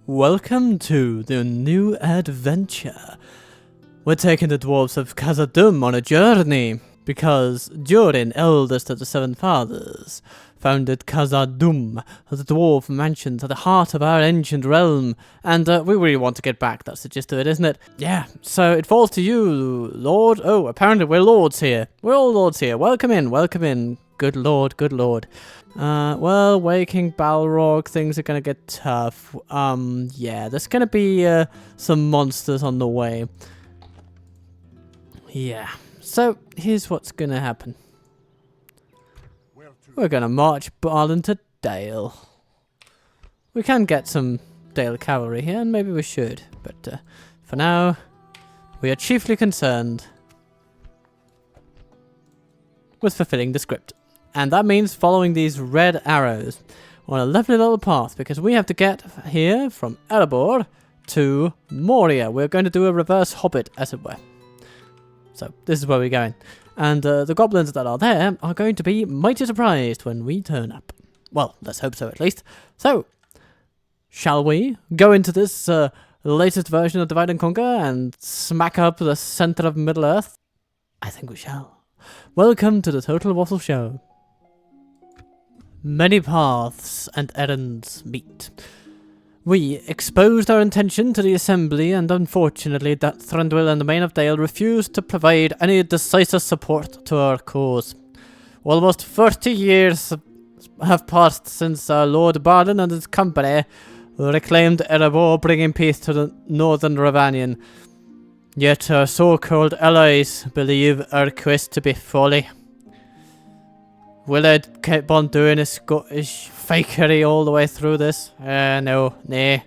Welcome to the new adventure. We're taking the dwarves of Kazad-Dûm on a journey, because Adrian, eldest of the seven fathers, founded Kazad-Dûm, the dwarf mansion to the heart of our ancient realm, and we really want to get back. That's the gist of it, isn't it? Yeah, so it falls to you, Lord. Oh, apparently we're lords here. We're all lords here. Welcome in, welcome in. Good lord, good lord. Well, waking Balrog, things are gonna get tough. Yeah, there's gonna be some monsters on the way. Yeah, so here's what's gonna happen. We're gonna march Balin to Dale. We can get some Dale cavalry here, and maybe we should, but for now, we are chiefly concerned with fulfilling the script. And that means following these red arrows on a lovely little path, because we have to get here from Erebor to Moria. We're going to do a reverse hobbit, as it were. So this is where we're going. And the goblins that are there are going to be mighty surprised when we turn up. Well, let's hope so at least. So, shall we go into this latest version of Divide and Conquer and smack up the center of Middle-earth? I think we shall. Welcome to the Total Waffle Show. Many paths and errands meet. We exposed our intention to the assembly, and unfortunately that Thranduil and the Main of Dale refused to provide any decisive support to our cause. Almost 30 years have passed since our Lord Balin and his company reclaimed Erebor, bringing peace to the northern Ravanian. Yet our so-called allies believe our quest to be folly. Will I keep on doing a Scottish fakery all the way through this? No, nay.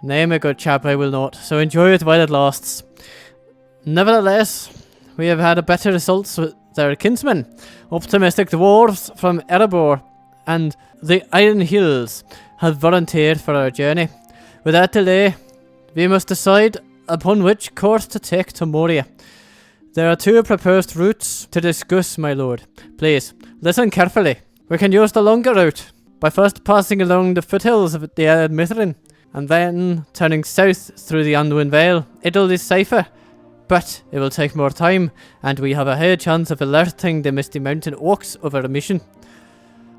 Nay, my good chap, I will not. So enjoy it while it lasts. Nevertheless, we have had better results with their kinsmen, optimistic dwarves from Erebor and the Iron Hills, have volunteered for our journey. Without delay, we must decide upon which course to take to Moria. There are two proposed routes to discuss, my lord. Please, listen carefully. We can use the longer route by first passing along the foothills of the Mithrin, and then turning south through the Anduin Vale. It'll be safer, but it will take more time, and we have a higher chance of alerting the Misty Mountain orcs of our mission.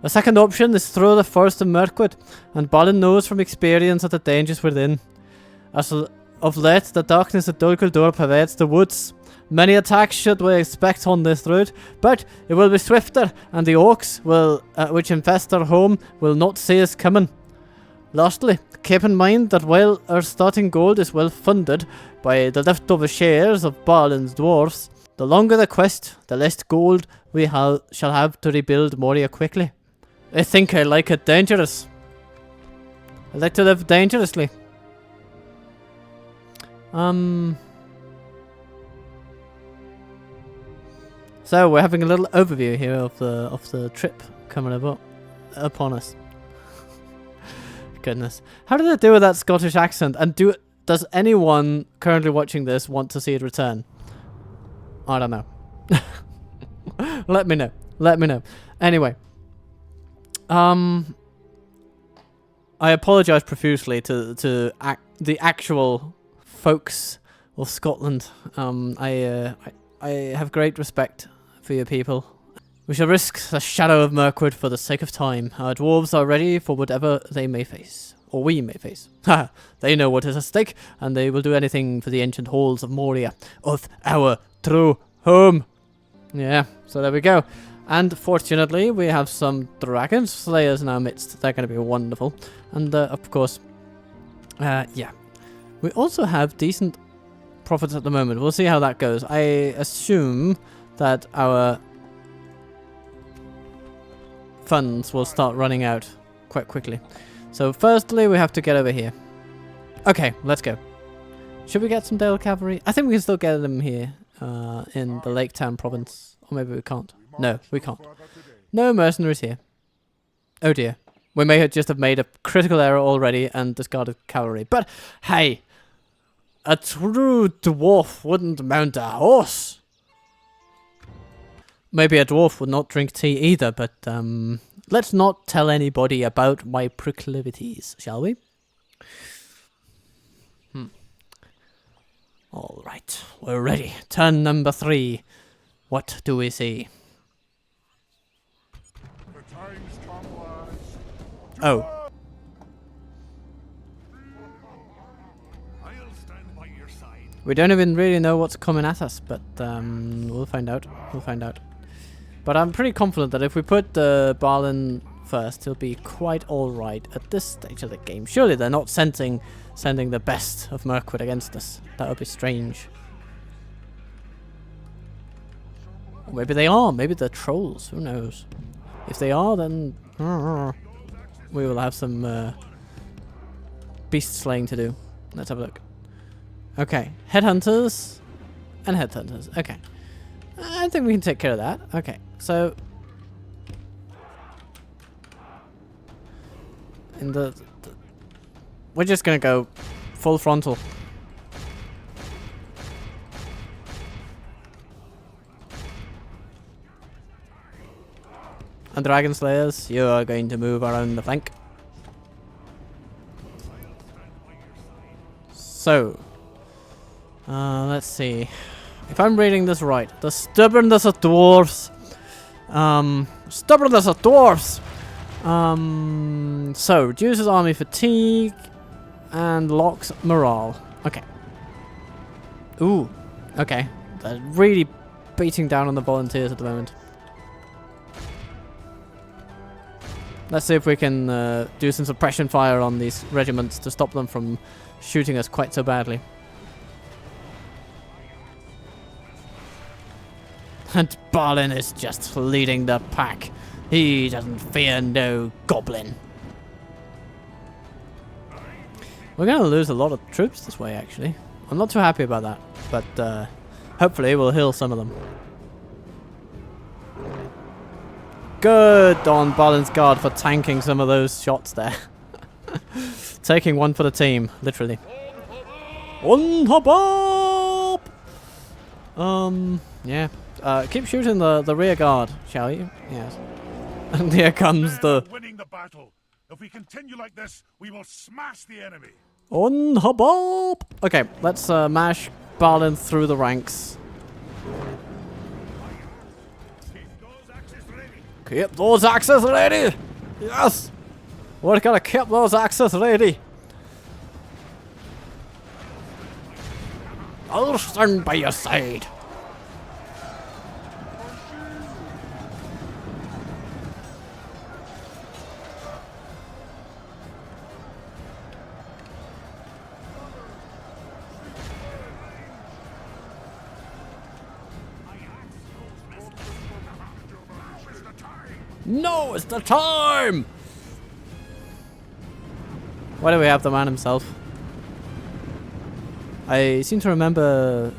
A second option is through the forest of Mirkwood, and Balin knows from experience of the dangers within. As of late, the darkness of Dol Guldur pervades the woods. Many attacks should we expect on this route, but it will be swifter, and the orcs will, which infest our home will not see us coming. Lastly, keep in mind that while our starting gold is well funded by the leftover shares of Balin's dwarfs, the longer the quest, the less gold we shall have to rebuild Moria quickly. I think I like it dangerous. I like to live dangerously. So we're having a little overview here of the trip coming upon us. Goodness, how did I do with that Scottish accent? And does anyone currently watching this want to see it return? I don't know. Let me know. Let me know. Anyway, I apologise profusely to the actual folks of Scotland. I have great respect for your people. We shall risk the shadow of Mirkwood for the sake of time. Our dwarves are ready for whatever they may face. Or we may face. Ha! They know what is at stake, and they will do anything for the ancient halls of Moria, of our true home. Yeah, so there we go. And fortunately, we have some dragon slayers in our midst. They're going to be wonderful. And of course, yeah. We also have decent profits at the moment. We'll see how that goes. I assume that our funds will start running out quite quickly. So firstly, we have to get over here. Okay, let's go. Should we get some Dale cavalry? I think we can still get them here in the Lake Town province. Or maybe we can't. No, we can't. No mercenaries here. Oh dear. We may just have made a critical error already and discarded cavalry. But hey, a true dwarf wouldn't mount a horse. Maybe a dwarf would not drink tea either, but let's not tell anybody about my proclivities, shall we? All right, we're ready. Turn number 3. What do we see? The time's come, lads. Oh. I'll stand by your side. We don't even really know what's coming at us, but we'll find out. We'll find out. But I'm pretty confident that if we put Balin first, he'll be quite alright at this stage of the game. Surely they're not sending the best of Mirkwood against us. That would be strange. Or maybe they are. Maybe they're trolls. Who knows? If they are, then we will have some beast slaying to do. Let's have a look. Okay, headhunters and headhunters. Okay, I think we can take care of that. Okay, so in we're just gonna go full frontal. And Dragon Slayers, you are going to move around the flank. So, let's see. If I'm reading this right, the stubbornness of dwarves. Stubbornness of dwarves! So, reduces army fatigue and locks morale. Okay. Ooh, okay. They're really beating down on the volunteers at the moment. Let's see if we can do some suppression fire on these regiments to stop them from shooting us quite so badly. And Balin is just leading the pack. He doesn't fear no goblin. We're going to lose a lot of troops this way, actually. I'm not too happy about that, but hopefully we'll heal some of them. Good on Balin's guard for tanking some of those shots there. Taking one for the team, literally. One hop up! Yeah. Keep shooting the rear guard, shall you? Yes. And here comes the... Winning the battle. If we continue like this, we will smash the enemy. On hop up! Okay, let's mash Balin through the ranks. Keep those axes ready! Yes! We're gonna keep those axes ready! I'll stand by your side! No, it's the time! Why do we have the man himself? I seem to remember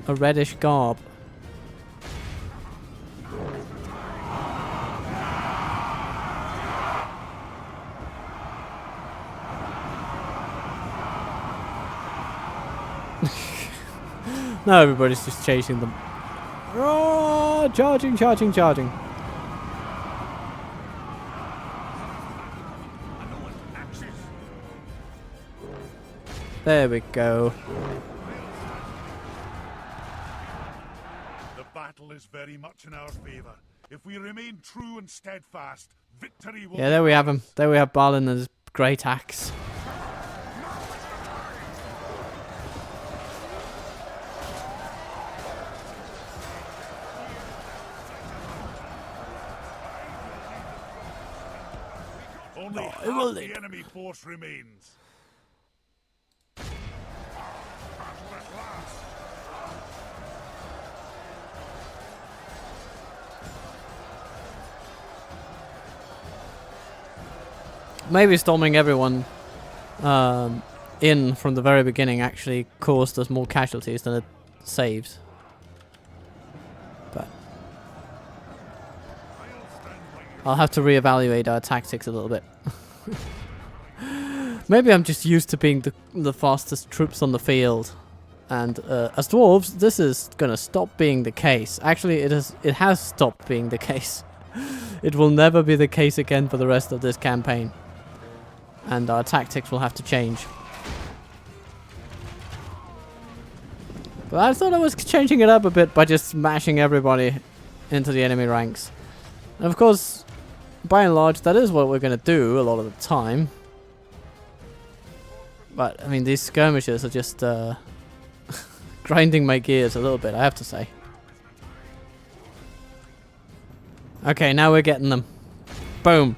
a reddish garb. No, everybody's just chasing them. Oh, charging, charging, charging. There we go. The battle is very much in our favor. If we remain true and steadfast, victory will... Yeah, there we have him. There we have Balin and his great axe. Only half the enemy force remains. Maybe storming everyone in from the very beginning actually caused us more casualties than it saved. But I'll have to reevaluate our tactics a little bit. Maybe I'm just used to being the fastest troops on the field. And as dwarves, this is gonna stop being the case. Actually, it has stopped being the case. It will never be the case again for the rest of this campaign. and our tactics will have to change. But I thought I was changing it up a bit by just smashing everybody into the enemy ranks. And of course, by and large, that is what we're going to do a lot of the time. But, I mean, these skirmishes are just grinding my gears a little bit, I have to say. Okay, now we're getting them. Boom.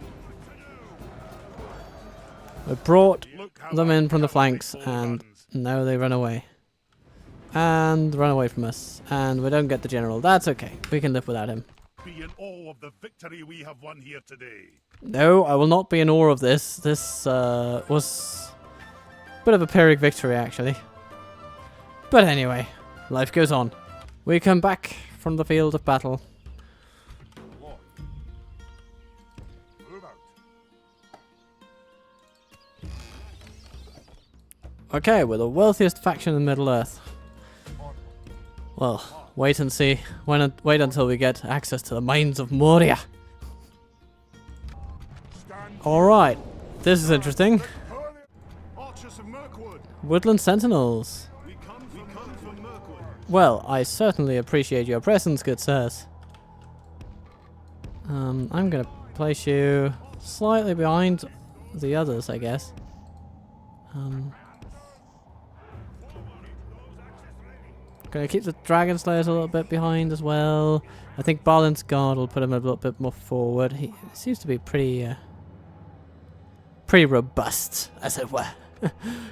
We brought them in from the flanks, and now they run away. And run away from us. And we don't get the general. That's okay. We can live without him. Be in awe of the victory we have won here today. No, I will not be in awe of this. This was a bit of a Pyrrhic victory, actually. But anyway, life goes on. We come back from the field of battle. Okay, we're the wealthiest faction in Middle-earth. Well, wait and see. Wait until we get access to the mines of Moria. Alright, this is interesting. Woodland Sentinels. Well, I certainly appreciate your presence, good sirs. I'm gonna place you slightly behind the others, I guess. Gonna keep the Dragon Slayers a little bit behind as well. I think Balin's guard will put him a little bit more forward. He seems to be pretty robust, as it were.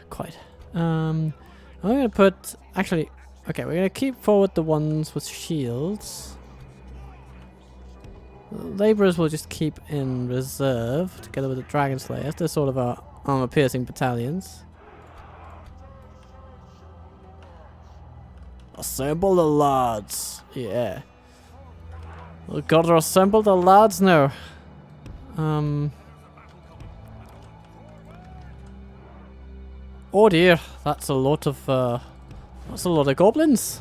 Quite. I'm gonna put actually. Okay, we're gonna keep forward the ones with shields. The laborers will just keep in reserve together with the Dragon Slayers. They're sort of our armor-piercing battalions. Assemble the lads. Yeah. We've got to assemble the lads now. Oh dear, that's a lot of goblins.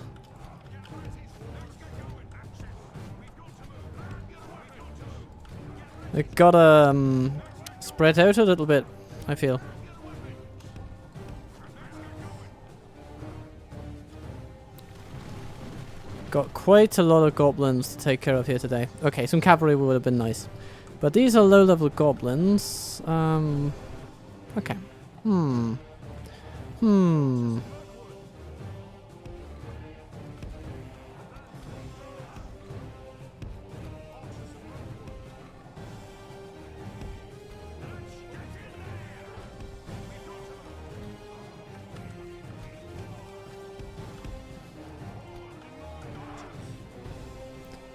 They gotta spread out a little bit, I feel. Got quite a lot of goblins to take care of here today. Okay, some cavalry would have been nice. But these are low-level goblins. Okay.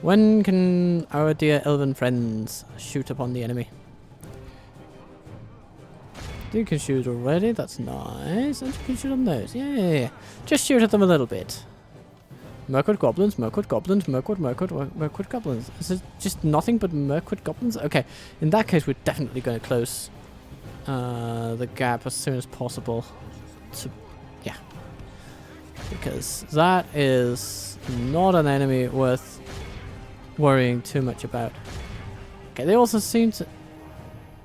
When can our dear elven friends shoot upon the enemy? You can shoot already, that's nice. And you can shoot on those, yeah. Just shoot at them a little bit. Mirkwood goblins, Mirkwood goblins, Mirkwood goblins. Is it just nothing but Mirkwood goblins? Okay, in that case we're definitely going to close the gap as soon as possible. Yeah. Because that is not an enemy worth worrying too much about. Okay, they also seem to...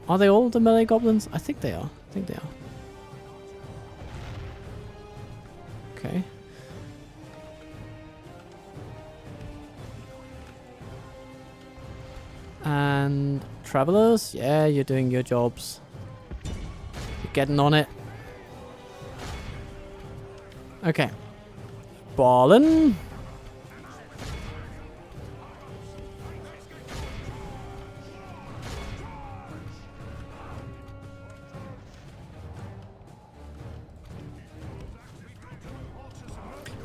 Are they all the melee goblins? I think they are. Okay. And travelers, yeah, you're doing your jobs. You're getting on it. Okay. Balin.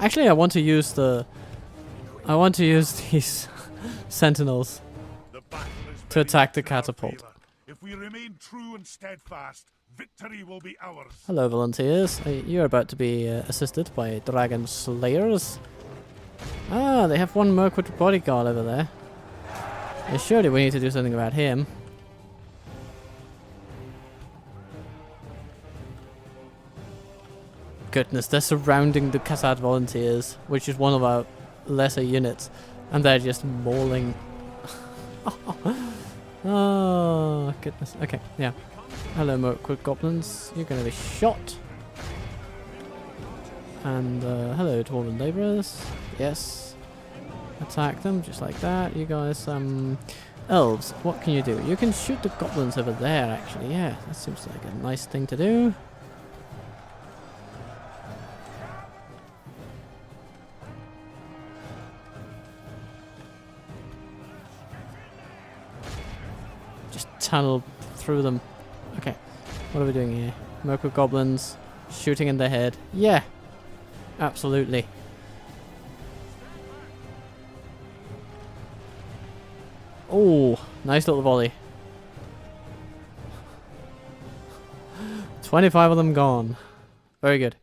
Actually, I want to use these sentinels to attack the catapult. If we remain true and steadfast, victory will be ours. Hello, volunteers. You're about to be assisted by Dragon Slayers. Ah, they have one Mirkwood bodyguard over there. Surely we need to do something about him. Goodness, they're surrounding the Kazad volunteers, which is one of our lesser units, and they're just mauling. Oh, goodness. Okay, yeah. Hello, Mirkwood goblins. You're going to be shot. And hello, dwarven labourers. Yes. Attack them just like that. You guys, elves, what can you do? You can shoot the goblins over there, actually. Yeah, that seems like a nice thing to do. Just tunnel through them. Okay, what are we doing here? Mirkwood goblins shooting in the head. Yeah, absolutely. Oh, nice little volley. 25 of them gone. Very good.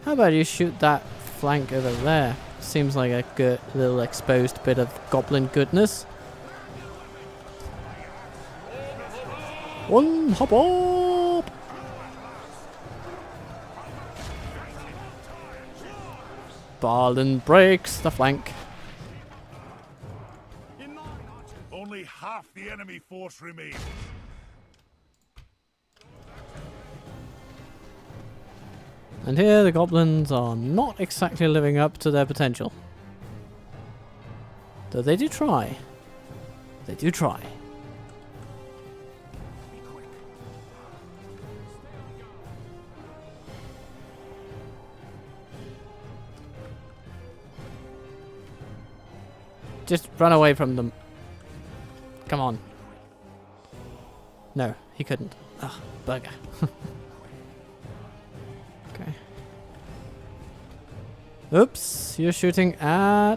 How about you shoot that flank over there? Seems like a good little exposed bit of goblin goodness. One hop up! Balin breaks the flank. Only half the enemy force remains. And here the goblins are not exactly living up to their potential. Though they do try. They do try. Just run away from them. Come on. No, he couldn't. Ugh, bugger. Okay. Oops, you're shooting at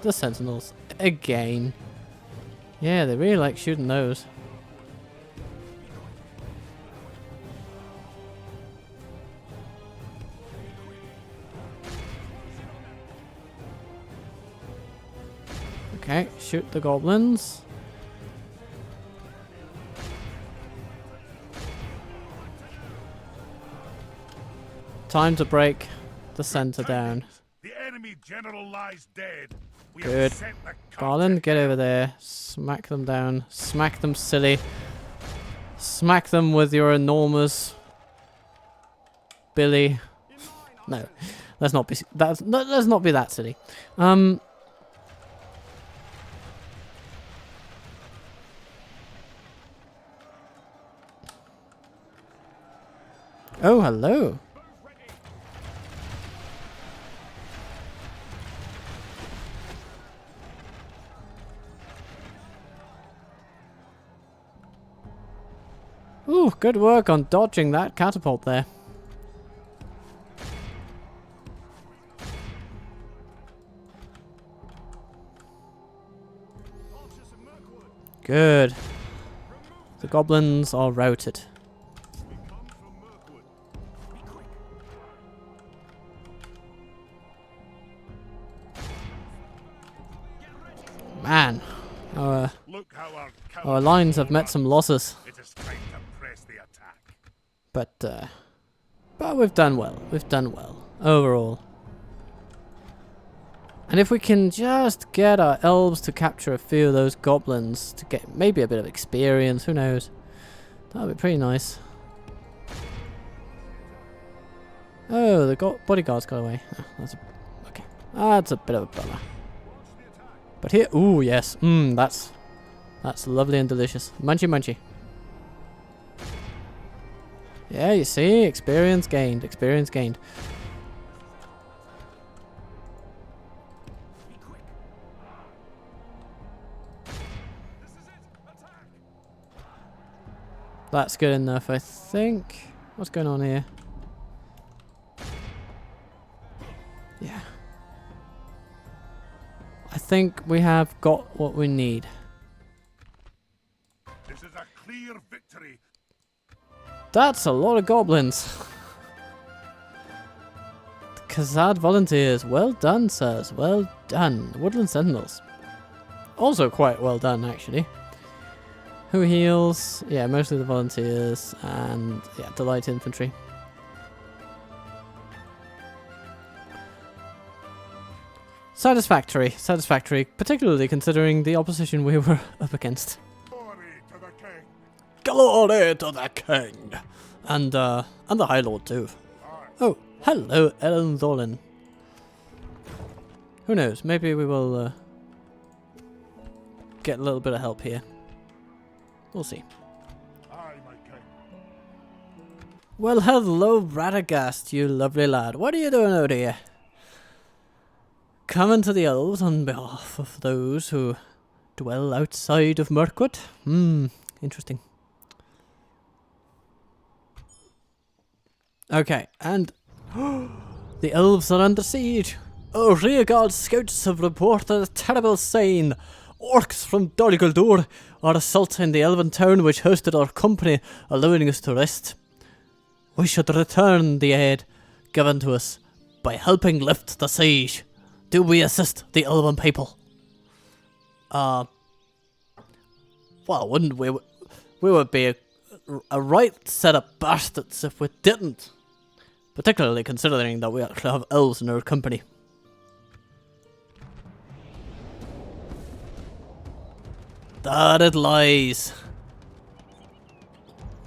the sentinels again. Yeah, they really like shooting those. Okay, shoot the goblins. Time to break the center down. The enemy general lies dead. We Good. have sent the Balin, get over there. Smack them down. Smack them silly. Smack them with your enormous Billy. No, let's not be let's not be that silly. Oh, hello. Ooh, good work on dodging that catapult there. Good. The goblins are routed. Man, our lines have met some losses. It is time to press the attack. But we've done well. We've done well overall. And if we can just get our elves to capture a few of those goblins to get maybe a bit of experience, who knows? That would be pretty nice. Oh, the bodyguards got away. Oh, okay. That's a bit of a bummer. But here, ooh, yes, that's lovely and delicious. Munchy, munchy. Yeah, you see, experience gained, experience gained. That's good enough, I think. What's going on here? Yeah. I think we have got what we need. This is a clear victory. That's a lot of goblins. The Kazad volunteers. Well done, sirs. Well done. Woodland sentinels. Also quite well done, actually. Who heals? Yeah, mostly the volunteers and yeah, the light infantry. Satisfactory, satisfactory, particularly considering the opposition we were up against. Glory to the king. Glory to the king! And the High Lord too. Oh, hello, Ellen Thorlin. Who knows, maybe we will get a little bit of help here. We'll see. Aye, my king. Well, hello, Radagast, you lovely lad. What are you doing out here? Coming to the Elves on behalf of those who dwell outside of Mirkwood? Interesting. Okay, and the Elves are under siege. Oh, rearguard scouts have reported a terrible sign. Orcs from Kazad-Dûm are assaulting the elven town which hosted our company, allowing us to rest. We should return the aid given to us by helping lift the siege. Do we assist the elven people? Well, wouldn't we? We would be a right set of bastards if we didn't. Particularly considering that we actually have elves in our company. That it lies.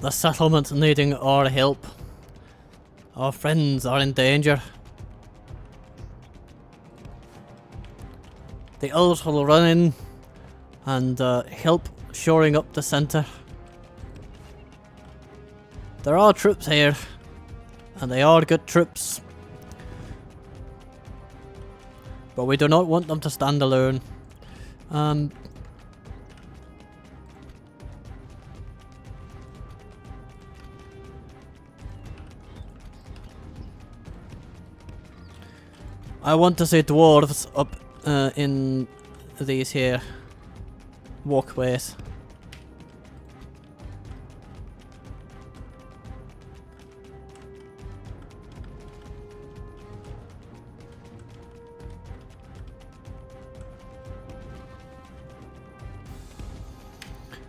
The settlement needing our help. Our friends are in danger. The elves will run in and help shoring up the centre. There are troops here, and they are good troops. But we do not want them to stand alone. I want to see dwarves up in these here walkways.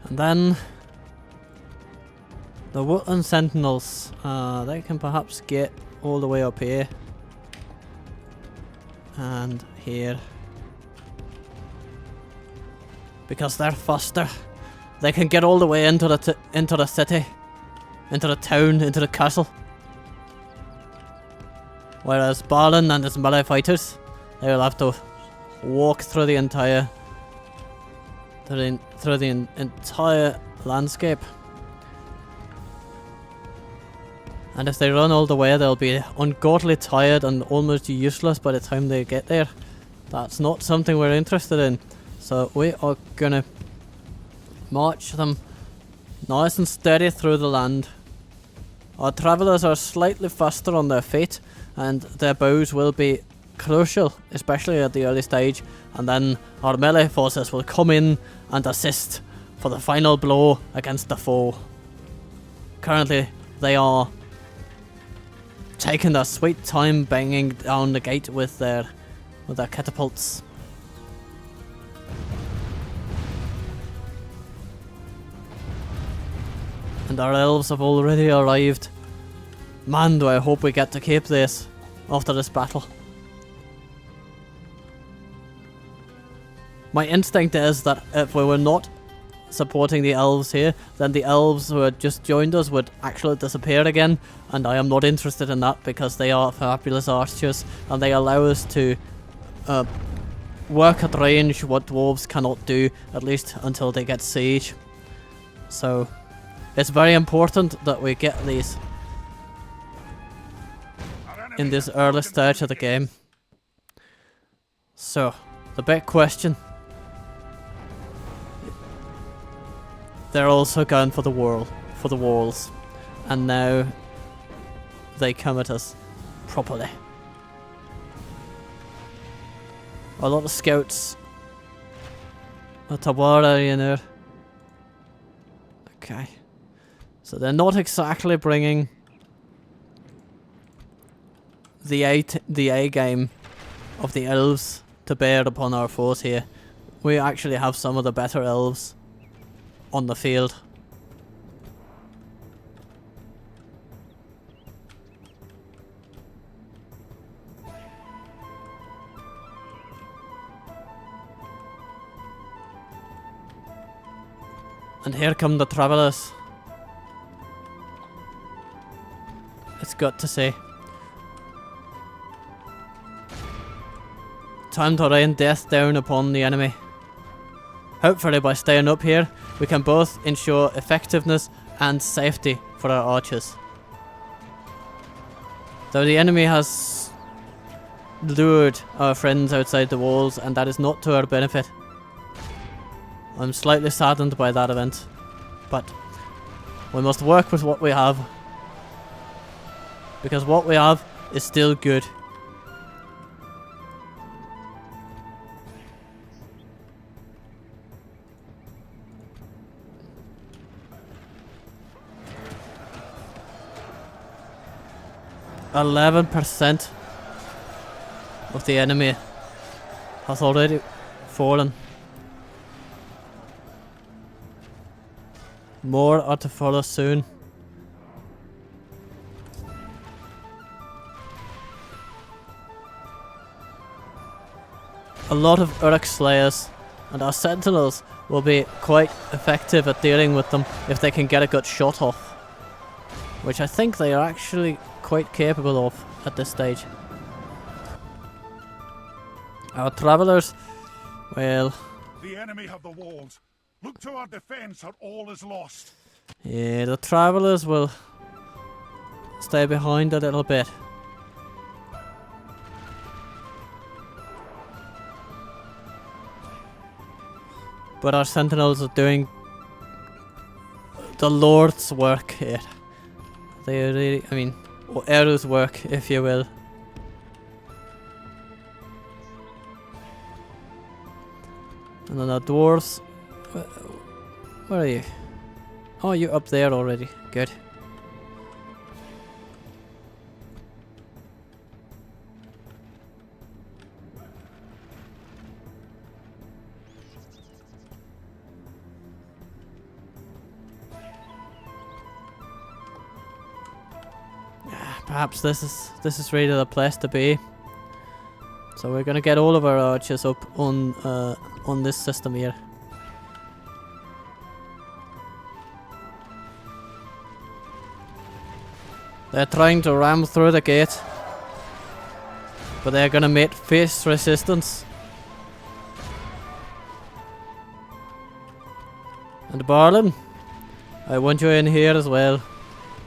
And then the woodland sentinels, they can perhaps get all the way up here and here. Because they're faster, they can get all the way into the city, into the town, into the castle. Whereas Balin and his melee fighters, they will have to walk through the entire entire landscape. And if they run all the way, they'll be ungodly tired and almost useless by the time they get there. That's not something we're interested in. So we are gonna march them nice and steady through the land. Our travellers are slightly faster on their feet, and their bows will be crucial, especially at the early stage, and then our melee forces will come in and assist for the final blow against the foe. Currently, they are taking their sweet time banging down the gate with their catapults. And our elves have already arrived. Man, do I hope we get to keep this after this battle. My instinct is that if we were not supporting the elves here, then the elves who had just joined us would actually disappear again, and I am not interested in that because they are fabulous archers and they allow us to work at range what dwarves cannot do, at least until they get siege. So it's very important that we get these in this early stage of the game. So, the big question. They're also going for the walls, and now they come at us properly. A lot of scouts. A war area there. Okay. So they're not exactly bringing the A game of the elves to bear upon our force here. We actually have some of the better elves. on the field. And here come the travellers. It's got to say. Time to rain death down upon the enemy. Hopefully by staying up here, we can both ensure effectiveness and safety for our archers. Though the enemy has lured our friends outside the walls, and that is not to our benefit. I'm slightly saddened by that event, but we must work with what we have, because what we have is still good. %11 of the enemy has already fallen. More are to follow soon. A lot of Uruk Slayers and our sentinels will be quite effective at dealing with them if they can get a good shot off. Which I think they are actually quite capable of at this stage. Our travellers, well... The enemy have the walls. Look to our defence or all is lost. Yeah, the travellers will stay behind a little bit. But our sentinels are doing the Lord's work here. They are really, I mean, Eru's work, if you will. And then the dwarves. Where are you? Oh, you're up there already. Good. Perhaps this is really the place to be. So we're gonna get all of our archers up on this system here. They're trying to ram through the gate, but they're gonna meet fierce resistance. And Balin, I want you in here as well.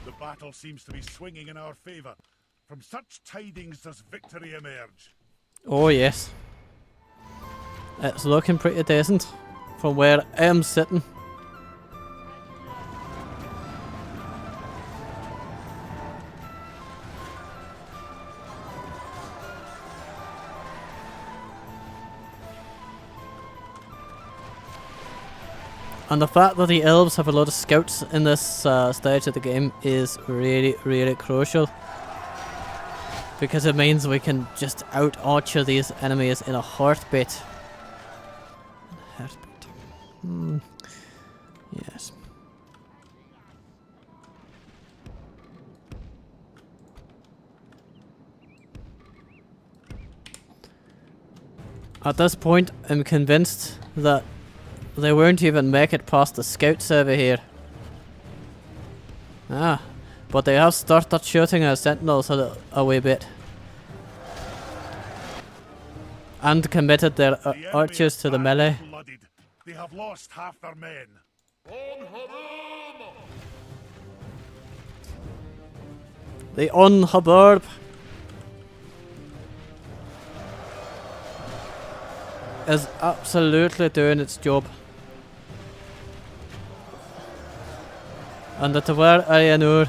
The battle seems to be swinging in our favour. From such tidings does victory emerge. Oh yes. It's looking pretty decent from where I am sitting. And the fact that the elves have a lot of scouts in this stage of the game is really, really crucial. Because it means we can just out-archer these enemies in a heartbeat. Yes. At this point, I'm convinced that they won't even make it past the scouts over here. Ah, but they have started shooting our sentinels a wee bit. And committed their archers to the melee. Blooded. They have lost half their men. The Unhaburb is absolutely doing its job. And the Tawar Ayanur,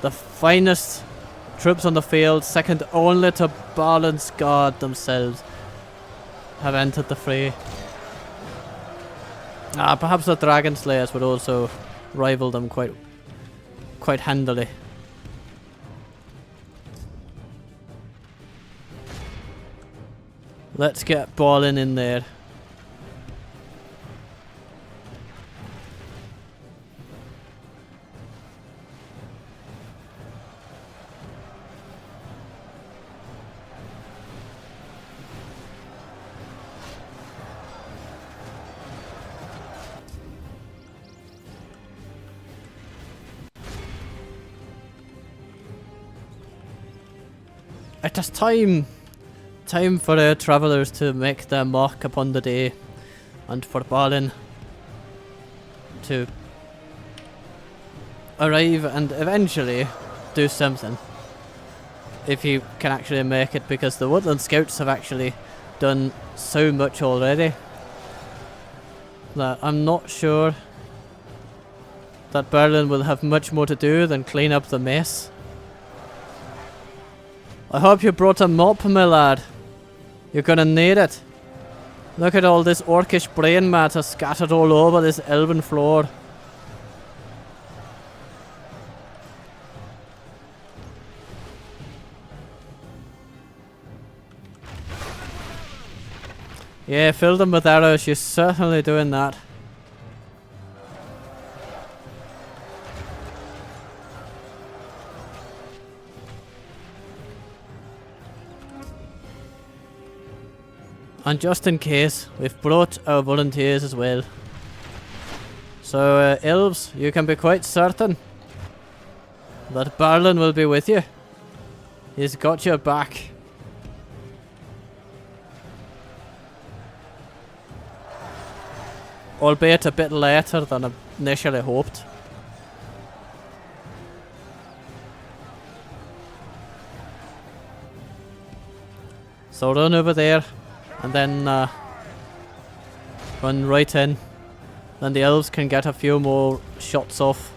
the finest troops on the field, second only to Balin's guard themselves, have entered the fray. Perhaps the Dragon Slayers would also rival them quite handily. Let's get Balin in there. it is time for our travellers to make their mark upon the day, and for Balin to arrive and eventually do something. If he can actually make it, because the Woodland Scouts have actually done so much already that I'm not sure that Balin will have much more to do than clean up the mess. I hope you brought a mop, my lad. You're gonna need it. Look at all this orcish brain matter scattered all over this elven floor. Yeah, fill them with arrows. You're certainly doing that. And just in case, we've brought our volunteers as well. So, Elves, you can be quite certain that Balin will be with you. He's got your back. Albeit a bit later than I initially hoped. So run over there, and then run right in. Then the elves can get a few more shots off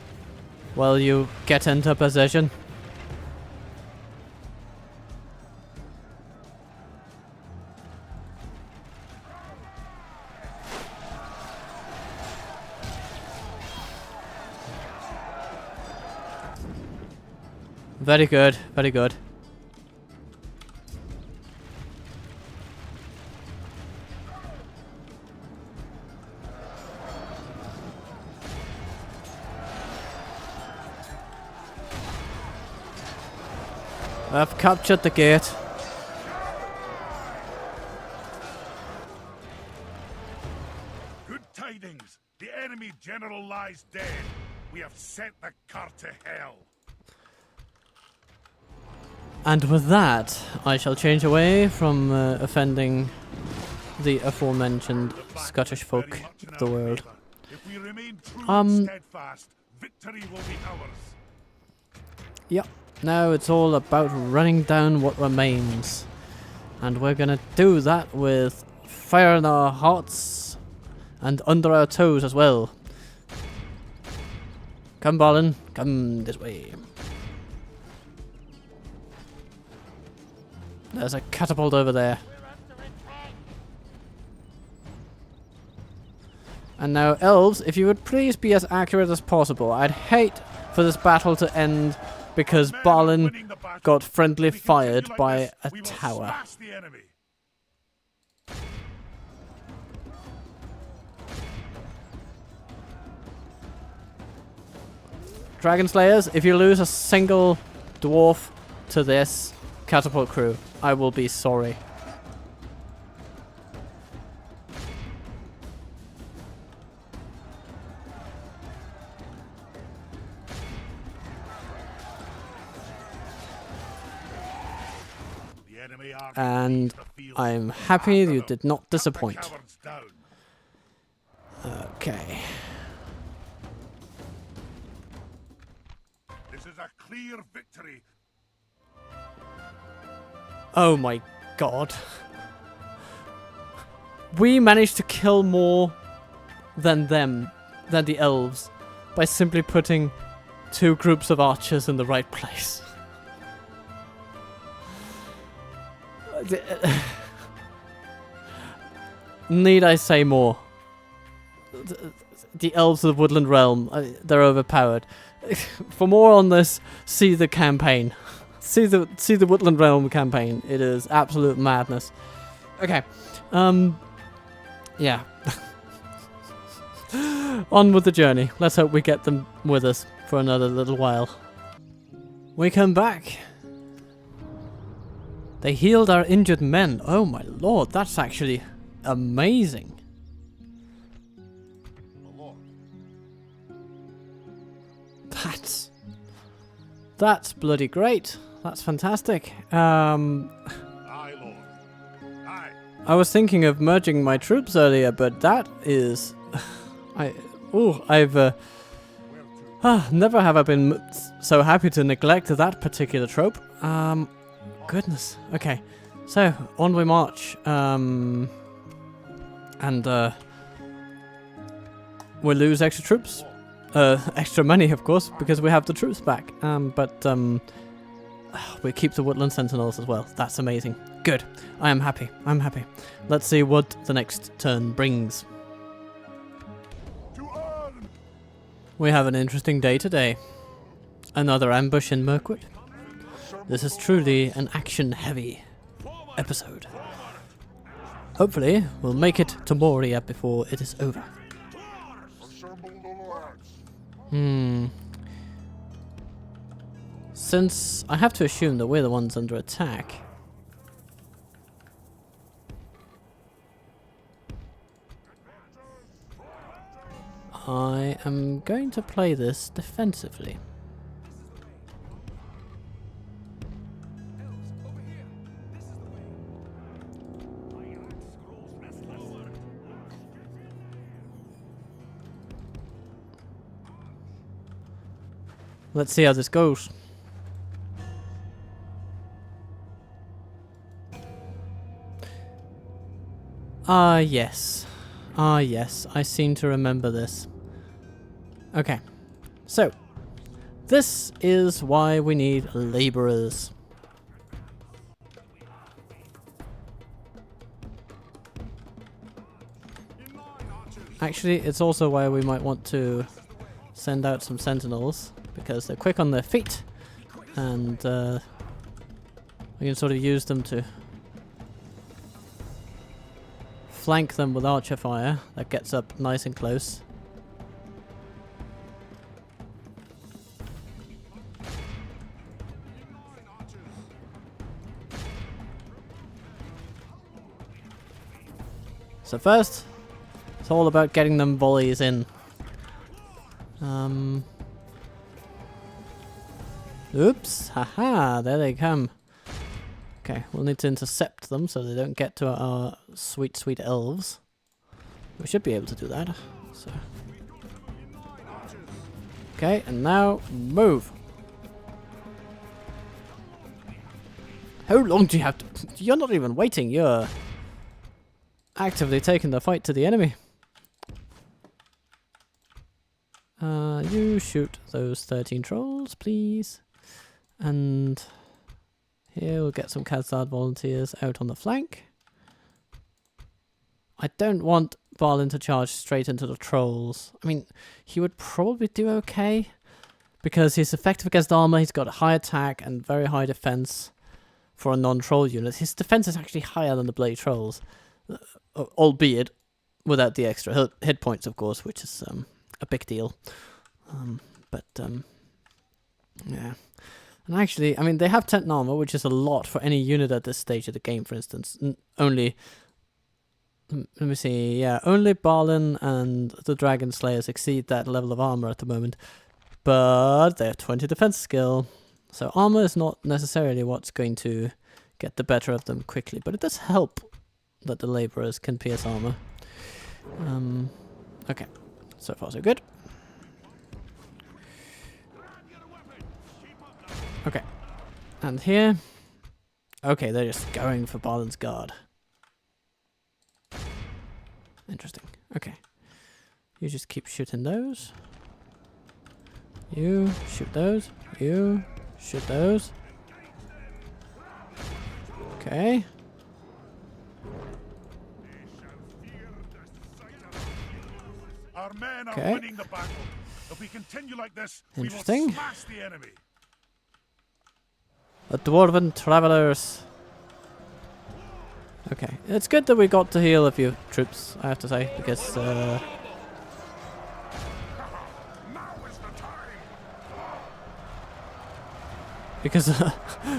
while you get into position. Very good, very good. I've captured the gate. Good tidings. The enemy general lies dead. We have sent the car to hell. And with that, I shall change away from offending the aforementioned Scottish folk of the world. If we remain true and steadfast, victory will be ours. Yep. Now it's all about running down what remains. And we're gonna do that with fire in our hearts and under our toes as well. Come, Balin, come this way. There's a catapult over there. And now, Elves, if you would please be as accurate as possible. I'd hate for this battle to end because Balin got friendly fired by a tower. Dragon Slayers, if you lose a single dwarf to this catapult crew, I will be sorry. And I'm happy you did not disappoint. Okay. This is a clear victory. Oh my god. We managed to kill more than them, than the elves, by simply putting two groups of archers in the right place. Need I say more? The elves of the Woodland Realm, they're overpowered. For more on this, see the campaign. See the Woodland Realm campaign. It is absolute madness. Okay. Yeah. On with the journey. Let's hope we get them with us for another little while. We come back. They healed our injured men. Oh my lord, that's actually amazing. That's bloody great. That's fantastic. Aye, Lord. Aye. I was thinking of merging my troops earlier, but that is... never have I been so happy to neglect that particular trope. Goodness. Okay. So, on we march. We lose extra troops. Extra money, of course, because we have the troops back. We keep the woodland sentinels as well. That's amazing. Good. I am happy. I'm happy. Let's see what the next turn brings. To arm! We have an interesting day today. Another ambush in Mirkwood. This is truly an action-heavy episode. Hopefully, we'll make it to Moria before it is over. Since I have to assume that we're the ones under attack. I am going to play this defensively. Let's see how this goes. Yes. Yes, I seem to remember this. Okay, so this is why we need laborers. Actually, it's also why we might want to send out some sentinels, because they're quick on their feet, and we can sort of use them to flank them with archer fire that gets up nice and close. So first, it's all about getting them volleys in. Oops, haha, there they come. Okay, we'll need to intercept them so they don't get to our sweet, sweet elves. We should be able to do that. So. Okay, and now move. How long do you have to... You're not even waiting, you're actively taking the fight to the enemy. You shoot those 13 trolls, please. And here we'll get some Kazad volunteers out on the flank. I don't want Balin to charge straight into the trolls. I mean, he would probably do okay, because he's effective against armor, he's got a high attack and very high defense for a non-troll unit. His defense is actually higher than the Blade Trolls, albeit without the extra hit points, of course, which is a big deal. Yeah. And actually, I mean, they have 10 armor, which is a lot for any unit at this stage of the game, for instance. Only, let me see, yeah, only Balin and the Dragon Slayers exceed that level of armor at the moment. But they have 20 defense skill. So armor is not necessarily what's going to get the better of them quickly. But it does help that the laborers can pierce armor. Okay, so far so good. Okay, and here, okay, they're just going for Balin's guard. Interesting. Okay, you just keep shooting those. You shoot those. You shoot those. Okay. Our men are winning the battle. If we continue like this, we will Interesting. smash the enemy. The Dwarven Travelers. Okay, it's good that we got to heal a few troops, I have to say, because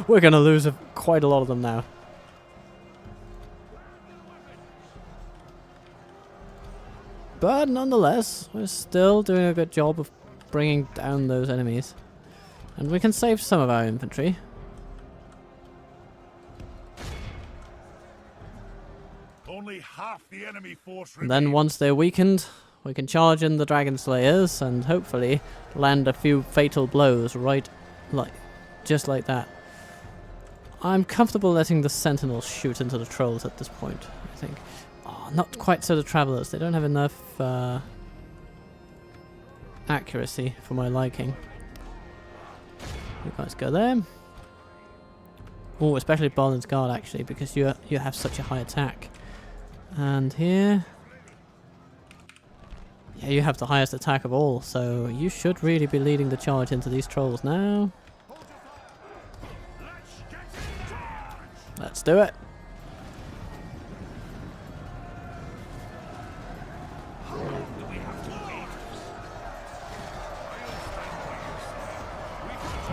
we're gonna lose quite a lot of them now. But nonetheless, we're still doing a good job of bringing down those enemies. And we can save some of our infantry. Only half the enemy force And then once they're weakened, we can charge in the Dragon Slayers and hopefully land a few fatal blows just like that. I'm comfortable letting the Sentinels shoot into the Trolls at this point, I think. Oh, not quite so the Travelers. They don't have enough accuracy for my liking. You guys go there. Oh, especially Balin's Guard actually, because you have such a high attack. And here, yeah, you have the highest attack of all, so you should really be leading the charge into these Trolls now. Let's do it.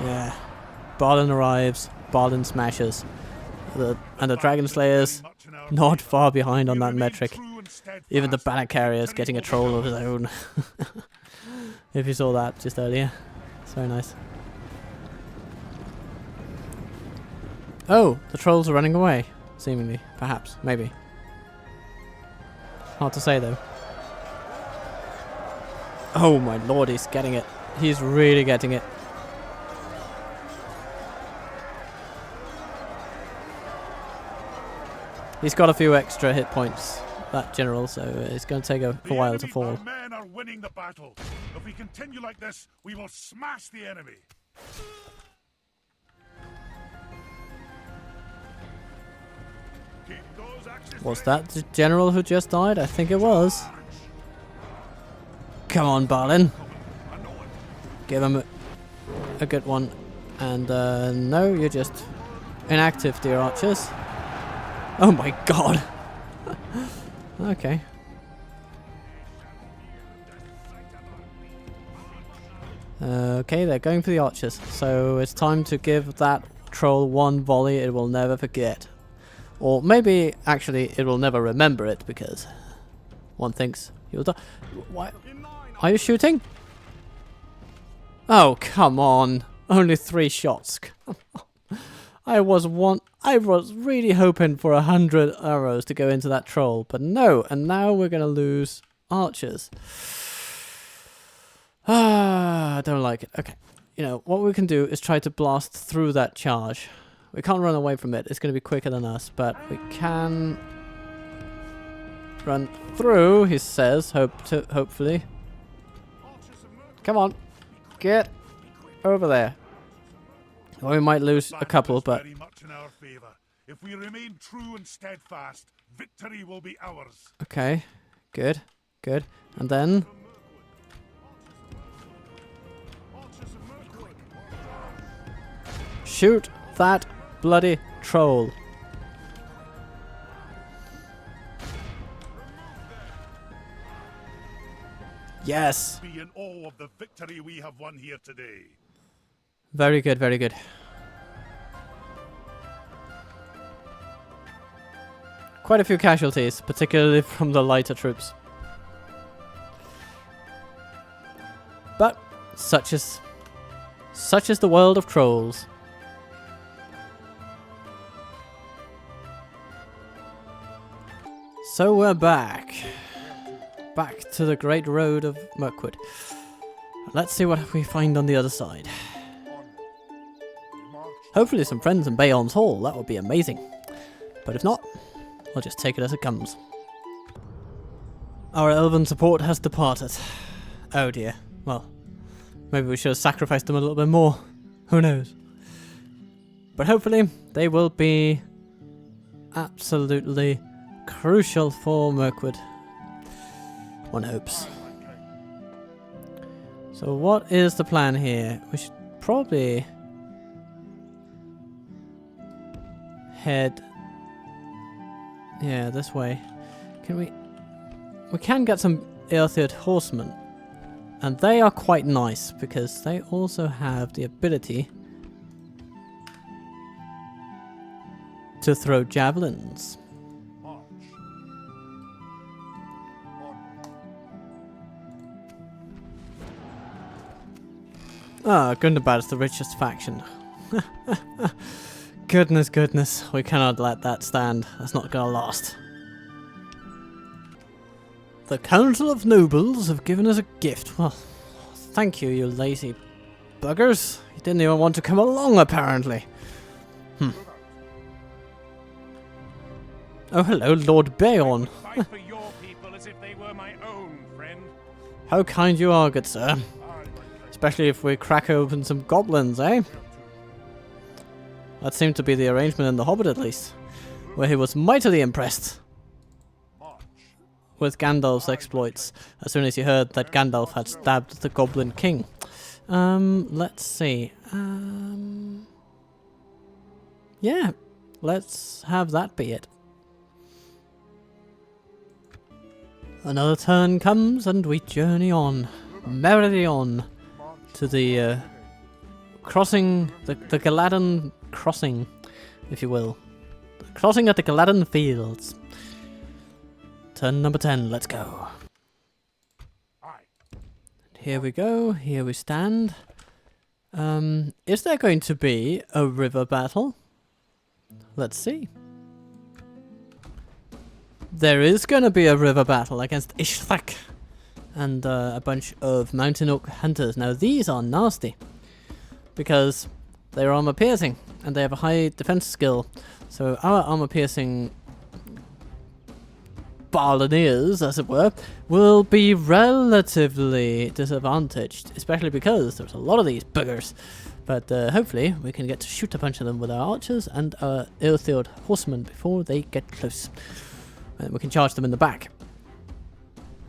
Yeah, Balin arrives, Balin smashes, and the Dragon Slayers not far behind on that metric. Even the Banner Carrier is getting a troll of his own. If you saw that just earlier, it's very nice. Oh, the trolls are running away, seemingly, perhaps, maybe. Hard to say though. Oh my lord, he's getting it. He's really getting it. He's got a few extra hit points, that general, so it's going to take a while to fall. The men are winning the battle. If we continue like this, we will smash the enemy. Was that the general who just died? I think it was. Come on, Balin. Give him a good one. And no, you're just inactive, dear archers. Oh my god. Okay. Okay, they're going for the archers. So it's time to give that troll one volley it will never forget. Or maybe, actually, it will never remember it because one thinks he'll die. Why? Are you shooting? Oh, come on. Only 3 shots. I was really hoping for 100 arrows to go into that troll, but no. And now we're going to lose archers. Ah, I don't like it. Okay. You know, what we can do is try to blast through that charge. We can't run away from it. It's going to be quicker than us, but we can run through, he says, hopefully. Come on. Get over there. Well, we might lose a couple, but very much in our favor. If we remain true and steadfast, victory will be ours. okay. Good. Good. And then shoot that bloody troll. Yes. Be in awe of the victory we have won here today. Very good, very good. Quite a few casualties, particularly from the lighter troops. But such is the world of trolls. So we're back to the great road of Mirkwood. Let's see what we find on the other side. Hopefully some friends in Bayon's Hall, that would be amazing. But if not, I'll just take it as it comes. Our elven support has departed. Oh dear. Well, maybe we should have sacrificed them a little bit more. Who knows? But hopefully they will be absolutely crucial for Mirkwood. One hopes. So what is the plan here? We should probably head, yeah, this way. Can we can get some Earthed horsemen, and they are quite nice because they also have the ability to throw javelins. Ah, Gundabad is the richest faction. Goodness, we cannot let that stand. That's not gonna last. The Council of Nobles have given us a gift. Well, thank you, you lazy buggers. You didn't even want to come along, apparently. Oh, hello, Lord Bayon. Fight for your people as if they were my own, friend. How kind you are, good sir. Especially if we crack open some goblins, eh? That seemed to be the arrangement in The Hobbit, at least, where he was mightily impressed with Gandalf's exploits as soon as he heard that Gandalf had stabbed the Goblin King. Let's see. Yeah, let's have that be it. Another turn comes and we journey on, merrily on, to the crossing, the Galadan crossing, if you will. The crossing at the Galadan Fields. Turn number 10, let's go. Here we go, here we stand. Is there going to be a river battle? Let's see. There is going to be a river battle against Ishthak and a bunch of mountain oak hunters. Now these are nasty because they're armor piercing and they have a high defense skill. So our armor piercing Balineers, as it were, will be relatively disadvantaged, especially because there's a lot of these buggers. But hopefully we can get to shoot a bunch of them with our archers and our ill-theored horsemen before they get close. And we can charge them in the back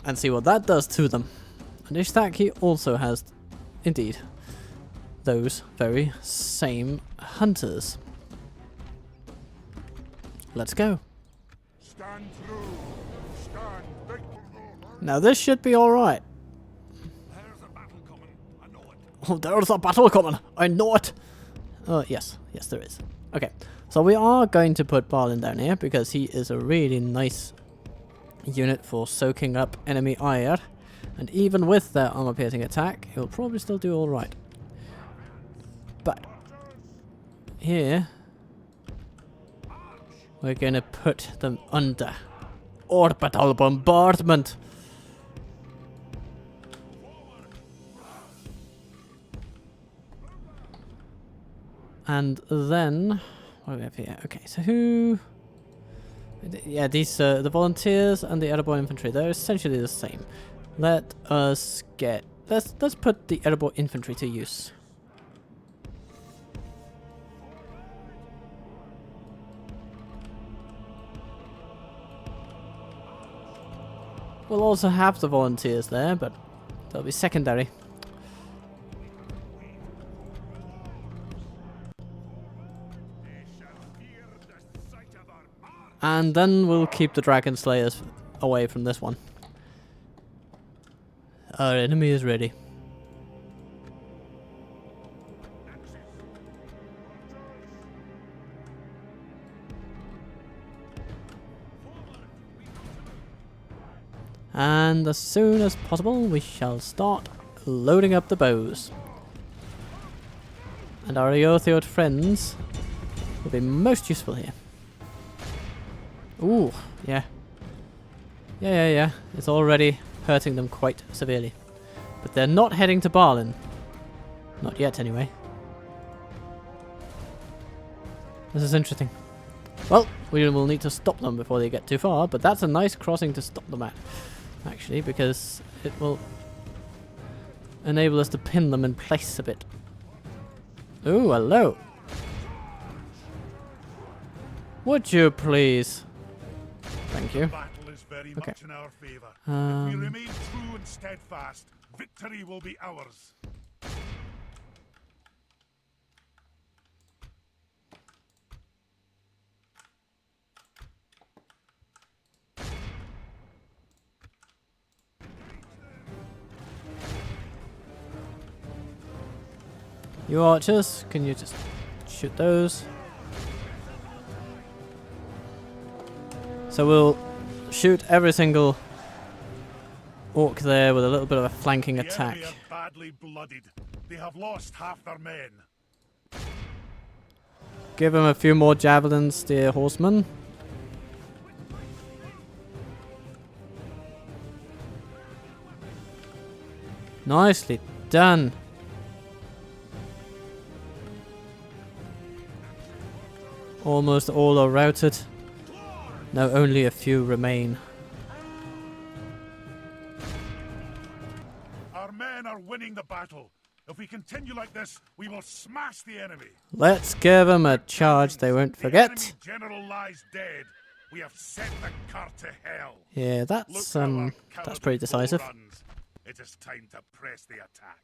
and see what that does to them. And Ishthak, he also has, indeed, those very same hunters. Let's go. Stand through. Stand big. Now this should be alright. There's a battle coming. I know it. Oh, there's a battle coming. I know it. Yes. Yes, there is. Okay. So we are going to put Balin down here because he is a really nice unit for soaking up enemy ire. And even with that armor piercing attack, he'll probably still do alright. But here we're going to put them under orbital bombardment. And then what do we have here? Okay, so who? Yeah, these the volunteers and the Erebor infantry. They're essentially the same. Let us get. Let's put the Erebor infantry to use. We'll also have the volunteers there, but they'll be secondary. And then we'll keep the Dragon Slayers away from this one. Our enemy is ready. And as soon as possible, we shall start loading up the bows. And our Eotheod friends will be most useful here. Ooh, yeah. Yeah. It's already hurting them quite severely. But they're not heading to Balin. Not yet, anyway. This is interesting. Well, we will need to stop them before they get too far, but that's a nice crossing to stop them at, actually, because it will enable us to pin them in place a bit. Ooh, hello. Would you please? Thank you. Battle is very Okay. much in our favor. If we Um, remain true and steadfast, victory will be ours. you archers, can you just shoot those? So we'll shoot every single orc there with a little bit of a flanking The attack. enemy are badly blooded. They have lost half their men. Give him a few more javelins, dear horseman. Nicely done. Almost all are routed. Now only a few remain. Our men are winning the battle. If we continue like this, we will smash the enemy. Let's give them a charge they won't The enemy forget. general lies dead. We have sent the cart to hell. Yeah, Look that's how our that's pretty cowardly foe decisive. runs. It is time to press the attack.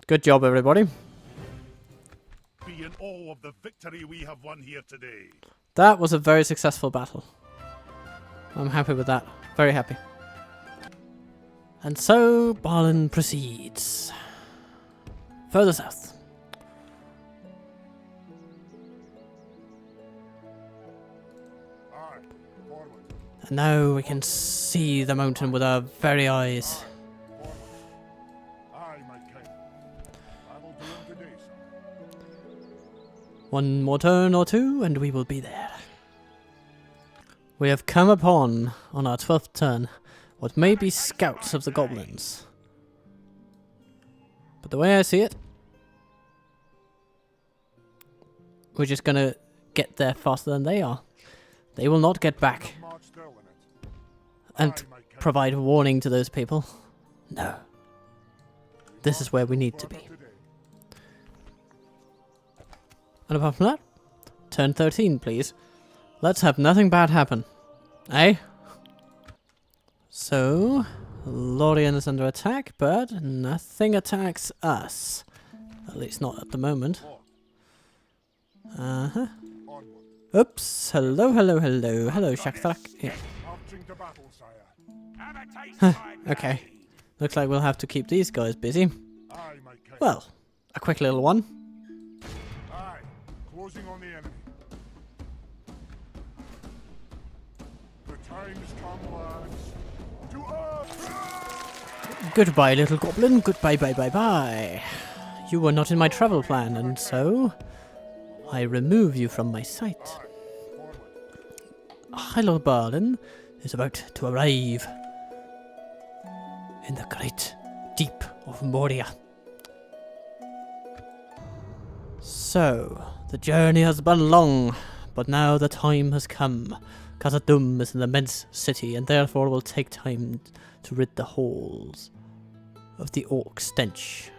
Good job, everybody. Be in awe of the victory we have won here today. That was a very successful battle. I'm happy with that. Very happy. And so Balin proceeds further south. Aye, forward. And now we can see the mountain with our very eyes. Forward. Aye, my king. I will do it today, sir. One more turn or two and we will be there. We have come upon, on our 12th turn, what may be scouts of the goblins. But the way I see it, we're just gonna get there faster than they are. They will not get back March still in it. and Aye, my king. provide warning to those people. No. This is where we need to be. Today. And apart from that, turn 13, please. Let's have nothing bad happen. Eh? So, Lorien is under attack, but nothing attacks us. At least not at the moment. Uh-huh. Onward. Oops. Hello, hello, hello. Hello, Shaktrak. Yeah. Marching to battle, sire. Huh, okay. Looks like we'll have to keep these guys busy. Aye, my king. Well, a quick little one. Aye, closing on the enemy. The time's come, lads. To us! Goodbye, little goblin. Goodbye, bye, bye, bye. You were not in my travel plan, and so I remove you from my sight. Aye, forward. Hello, Balin is about to arrive in the great deep of Moria. So, the journey has been long, but now the time has come. Kazad-Dûm is an immense city, and therefore will take time to rid the halls of the orc stench.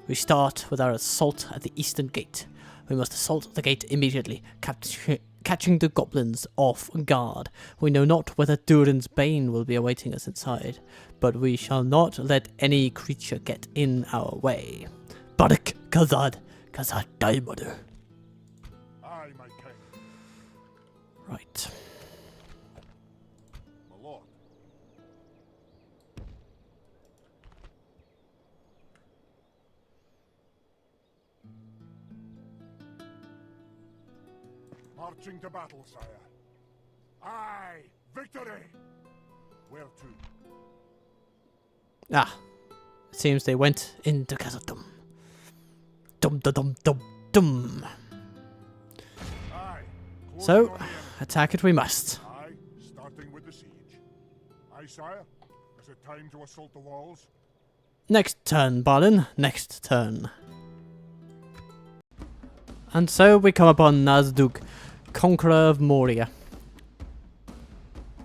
We start with our assault at the eastern gate. We must assault the gate immediately, catching the goblins off guard. We know not whether Durin's Bane will be awaiting us inside, but we shall not let any creature get in our way. Barak Kazad-Dûm. Aye, my king. Right. My lord. Marching to battle, sire. Aye, victory! Where to? Ah, it seems they went into Kazad-Dûm. Dum dum dum dum dum. Aye. So, closing on the enemy. attack it we must. Aye, starting with the siege. Aye, sire. Is it time to assault the walls? Next turn, Balin. Next turn. And so we come upon Nazdug, conqueror of Moria.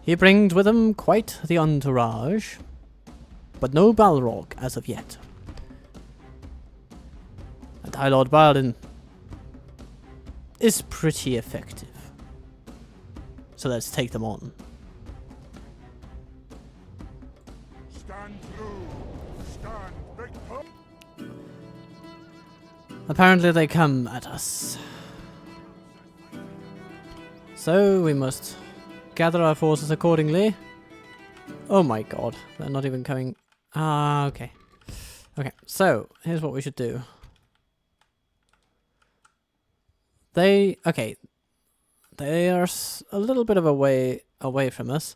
He brings with him quite the entourage, but no Balrog as of yet. And High Lord Balin is pretty effective. So let's take them on. Stand through. Stand victor. Apparently they come at us. So we must gather our forces accordingly. Oh my god, they're not even coming. Ah, okay. Okay, so here's what we should do. They are a little bit of a way away from us.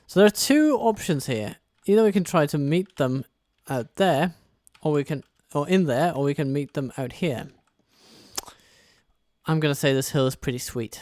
So there are two options here. Either we can try to meet them out there, or in there, or we can meet them out here. I'm gonna say this hill is pretty sweet.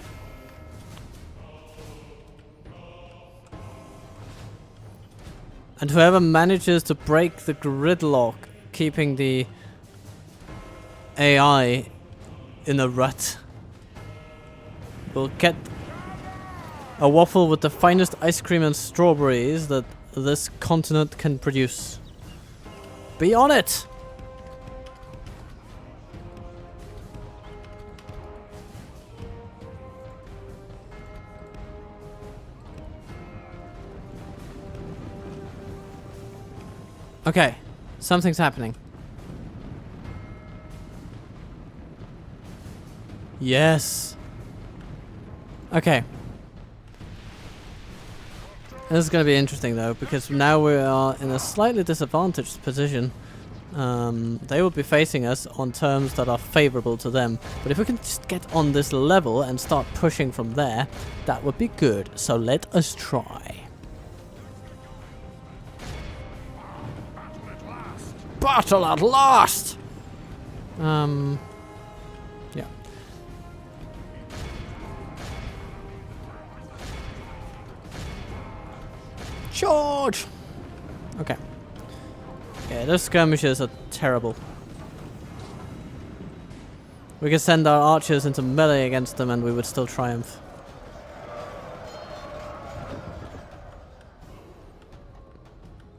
And whoever manages to break the gridlock, keeping the AI in a rut, will get a waffle with the finest ice cream and strawberries that this continent can produce. Be on it! Okay, something's happening. Yes. Okay. This is going to be interesting though, because now we are in a slightly disadvantaged position. They will be facing us on terms that are favorable to them. But if we can just get on this level and start pushing from there, that would be good. So let us try. Battle at last! Yeah. Charge! Okay. Yeah, those skirmishes are terrible. We could send our archers into melee against them and we would still triumph.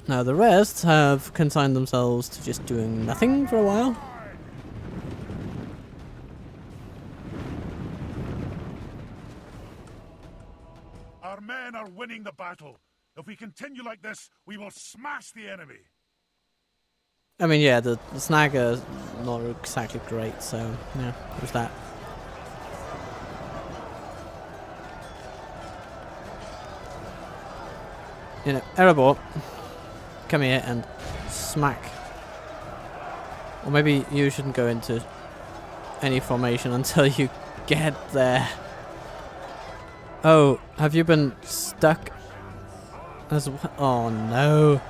Now the rest have consigned themselves to just doing nothing for a while. Our men are winning the battle. If we continue like this, we will smash the enemy. I mean, yeah, the snagger is not exactly great, so yeah, there's that. You know, Erebor, come here and smack. Or maybe you shouldn't go into any formation until you get there. Oh, have you been stuck? Oh no.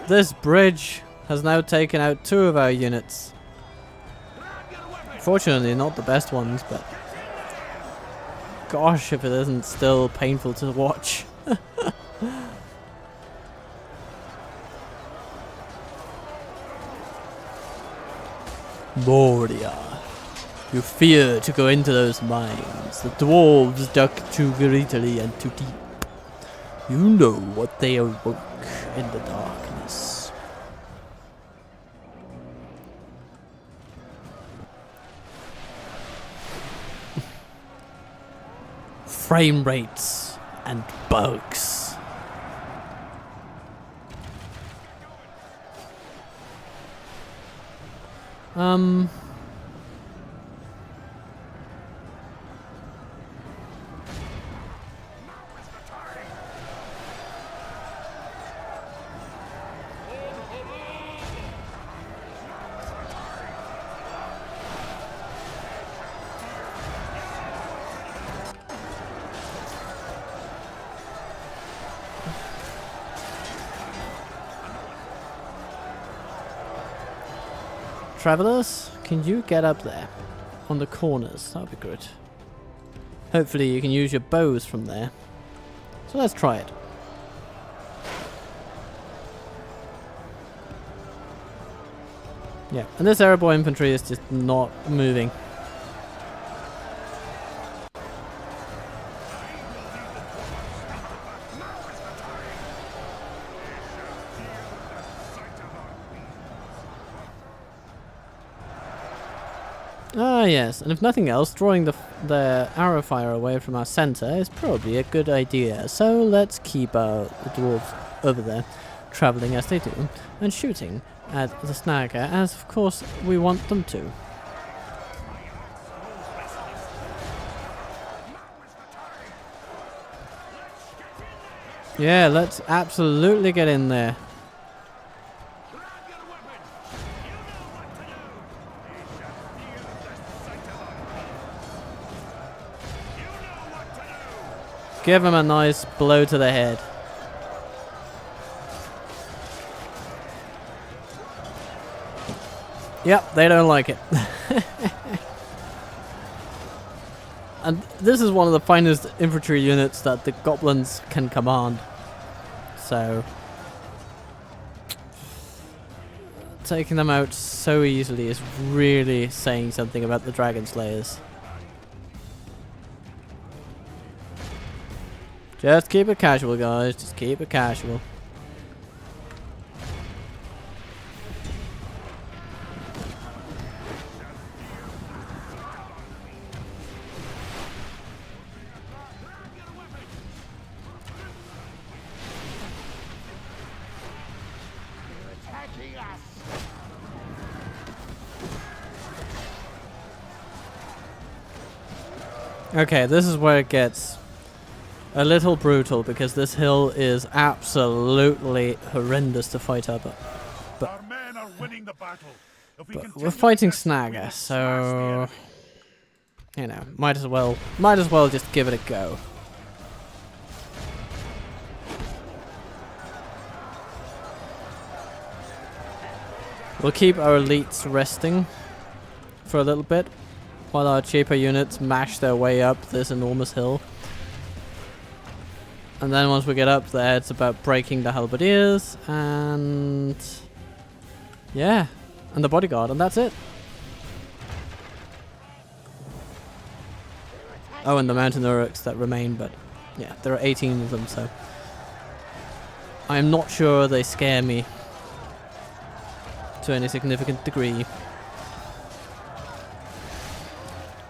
This bridge has now taken out 2 of our units. Fortunately, not the best ones, but gosh, if it isn't still painful to watch. Moria. You fear to go into those mines. The dwarves dug too greedily and too deep. You know what they awoke in the darkness. Frame rates and bugs. Travelers, can you get up there? On the corners, that would be good. Hopefully you can use your bows from there. So let's try it. Yeah, and this Erebor infantry is just not moving. Ah yes, and if nothing else, drawing the arrow fire away from our center is probably a good idea. So let's keep the dwarves over there, traveling as they do, and shooting at the snagger, as of course we want them to. Yeah, let's absolutely get in there. Give him a nice blow to the head. Yep, they don't like it. And this is one of the finest infantry units that the goblins can command. So taking them out so easily is really saying something about the Dragon Slayers. Just keep it casual, guys. Just keep it casual. Okay, this is where it gets a little brutal because this hill is absolutely horrendous to fight up. But Our men are winning the battle. If we continue we're fighting this, we Snagger, will smash the so enemy. you know, might as well just give it a go. We'll keep our elites resting for a little bit while our cheaper units mash their way up this enormous hill. And then once we get up there, it's about breaking the halberdiers and yeah, and the bodyguard, and that's it. Oh, and the mountain uruks that remain, but yeah, there are 18 of them, so I'm not sure they scare me to any significant degree.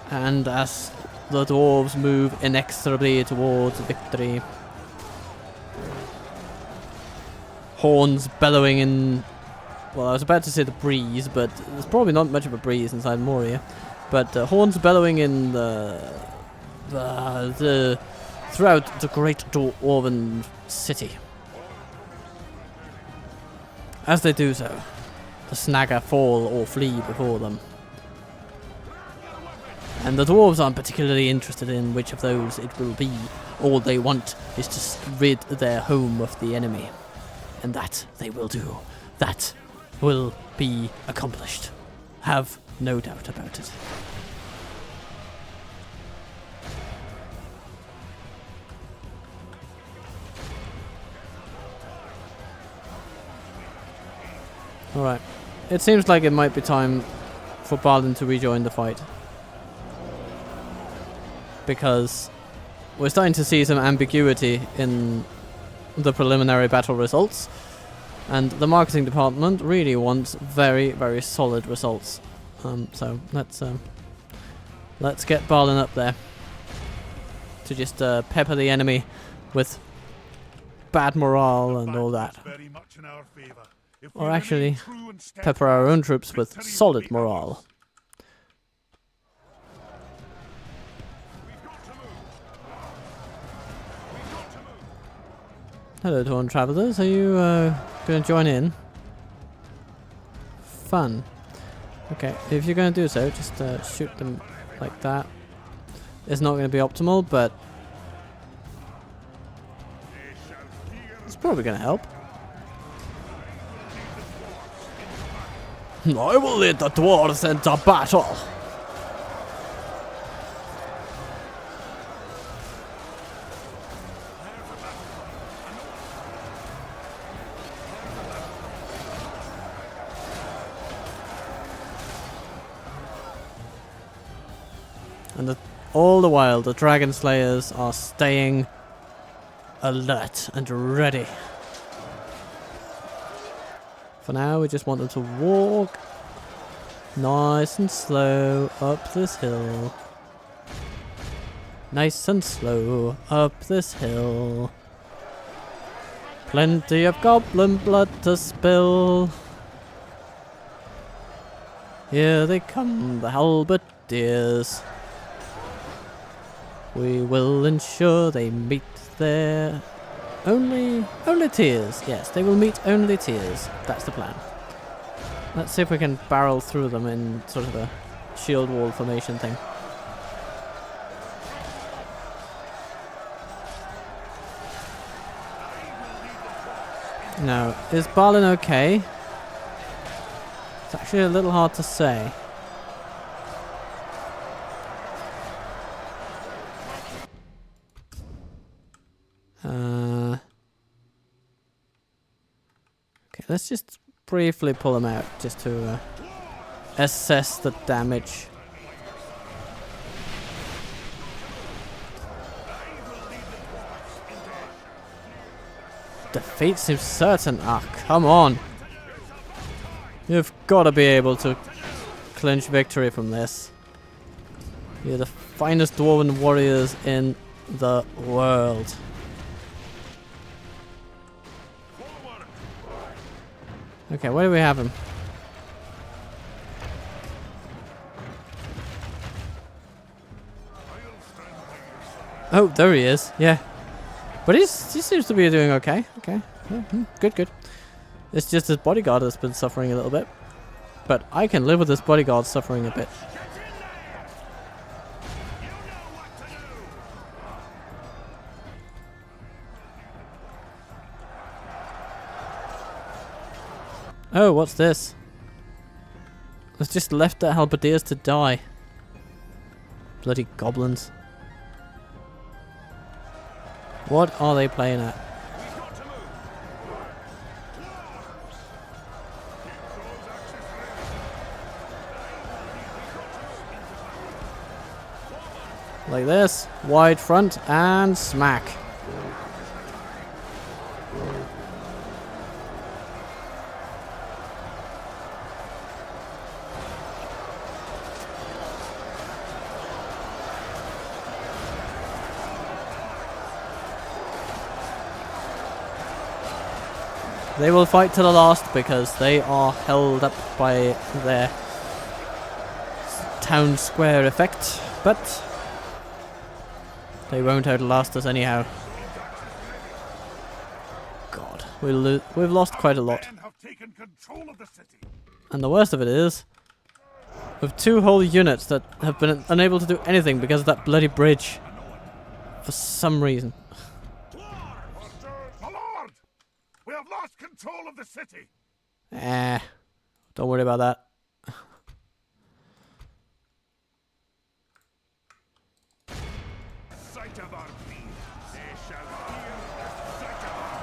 And as the dwarves move inexorably towards victory, horns bellowing in, well, I was about to say the breeze, but there's probably not much of a breeze inside Moria, but horns bellowing in throughout the great dwarven city. As they do so, the Snagger fall or flee before them. And the dwarves aren't particularly interested in which of those it will be. All they want is to rid their home of the enemy. And that they will do. That will be accomplished. Have no doubt about it. Alright. It seems like it might be time for Balin to rejoin the fight. Because we're starting to see some ambiguity in the preliminary battle results, and the marketing department really wants very, very solid results. So let's get Balin up there to just pepper the enemy with bad morale and all that, Very much in our favor. If we or remain actually true and steadfast, pepper our own troops with victory will solid be morale. ours. Hello, Dawn Travelers. Are you going to join in? Fun. Okay, if you're going to do so, just shoot them like that. It's not going to be optimal, but it's probably going to help. I will lead the dwarves into battle. And all the while, the Dragon Slayers are staying alert and ready. For now, we just want them to walk nice and slow up this hill. Nice and slow up this hill. Plenty of goblin blood to spill. Here they come, the halberdiers. We will ensure they meet their only tiers. Yes, they will meet only tiers. That's the plan. Let's see if we can barrel through them in sort of a shield wall formation thing. Now, is Balin okay? It's actually a little hard to say. Okay, let's just briefly pull them out just to assess the damage. Defeat seems certain. Ah, come on. You've got to be able to clinch victory from this. You're the finest dwarven warriors in the world. Okay, where do we have him? Oh, there he is. Yeah. But he seems to be doing okay. Okay. Yeah, good, good. It's just his bodyguard has been suffering a little bit. But I can live with this bodyguard suffering a bit. Oh, what's this? It's just left the halberdiers to die. Bloody goblins. What are they playing at? Like this, wide front and smack. They will fight to the last because they are held up by their town square effect, but they won't outlast us anyhow. God, we've lost quite a lot. And the worst of it is, with 2 whole units that have been unable to do anything because of that bloody bridge. For some reason. We have lost control of the city. Don't worry about that. Sight of our beam, they shall hear the sight of our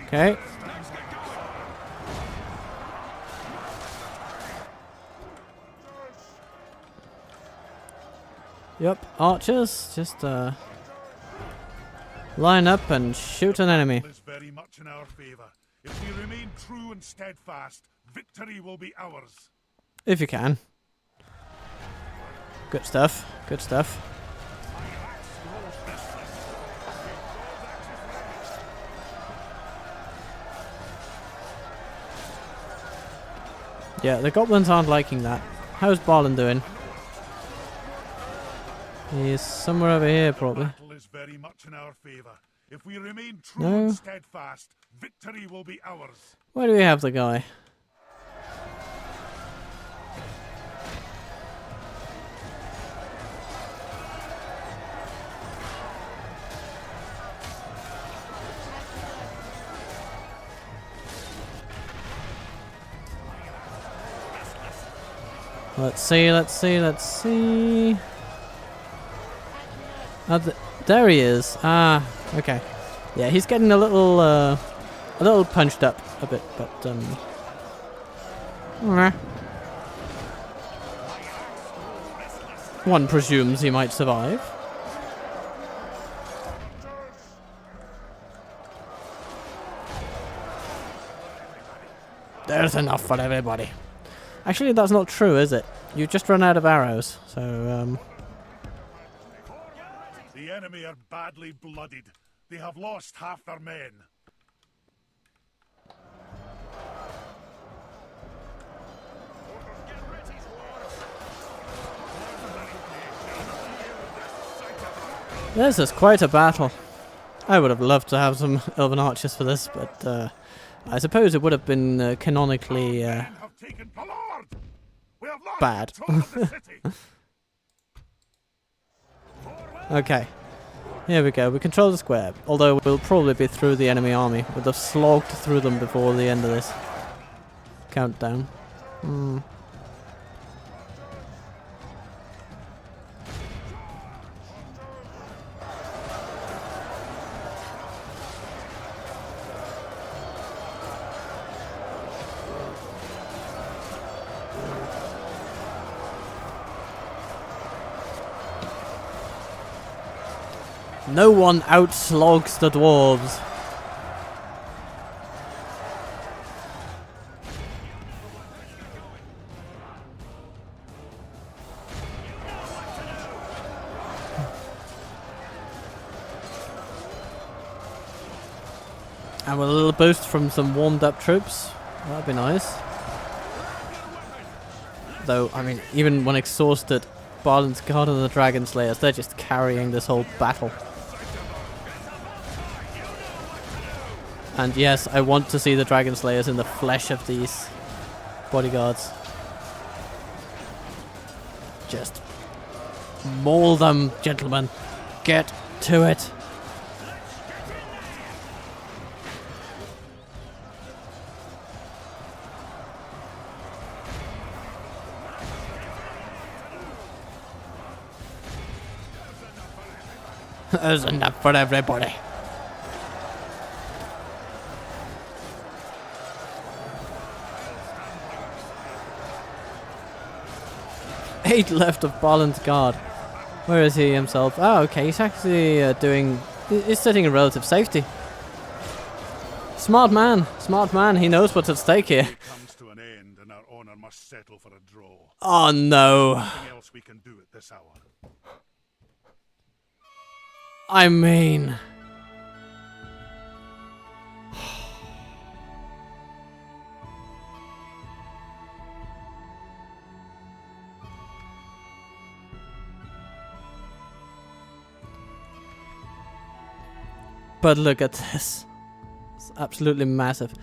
beam. Okay. Yep, archers, just line up and shoot an enemy. Is very much in our favor. If we remain true and steadfast, victory will be ours. If you can. Good stuff, good stuff. Yeah, the goblins aren't liking that. How's Balin doing? He's somewhere over here, probably. Battle is very much in our favor. If we remain true and steadfast, victory will be ours. Where do we have the guy? Let's see, let's see, let's see. Oh, there he is. Ah, okay. Yeah, he's getting a little punched up a bit, but one presumes he might survive. There's enough for everybody. Actually, that's not true, is it? You just run out of arrows, so The enemy are badly blooded. They have lost half their men. this is quite a battle. I would have loved to have some elven archers for this, but I suppose it would have been canonically bad. Okay, here we go. We control the square, although we'll probably be through the enemy army. We'll have slogged through them before the end of this countdown. No one outslogs the dwarves. And with a little boost from some warmed up troops. That'd be nice. Though, I mean, even when exhausted, Balin's Guard and the Dragon Slayers, they're just carrying this whole battle. And yes, I want to see the Dragon Slayers in the flesh of these bodyguards. Just maul them, gentlemen. Get to it. There's enough for everybody. Eight left of Balin's Guard. Where is he himself? Oh, okay. He's actually he's sitting in relative safety. Smart man. Smart man. He knows what's at stake here. Comes to an end and our honor must settle for a draw. Oh no. Nothing else we can do at this hour. I mean... But look at this. It's absolutely massive.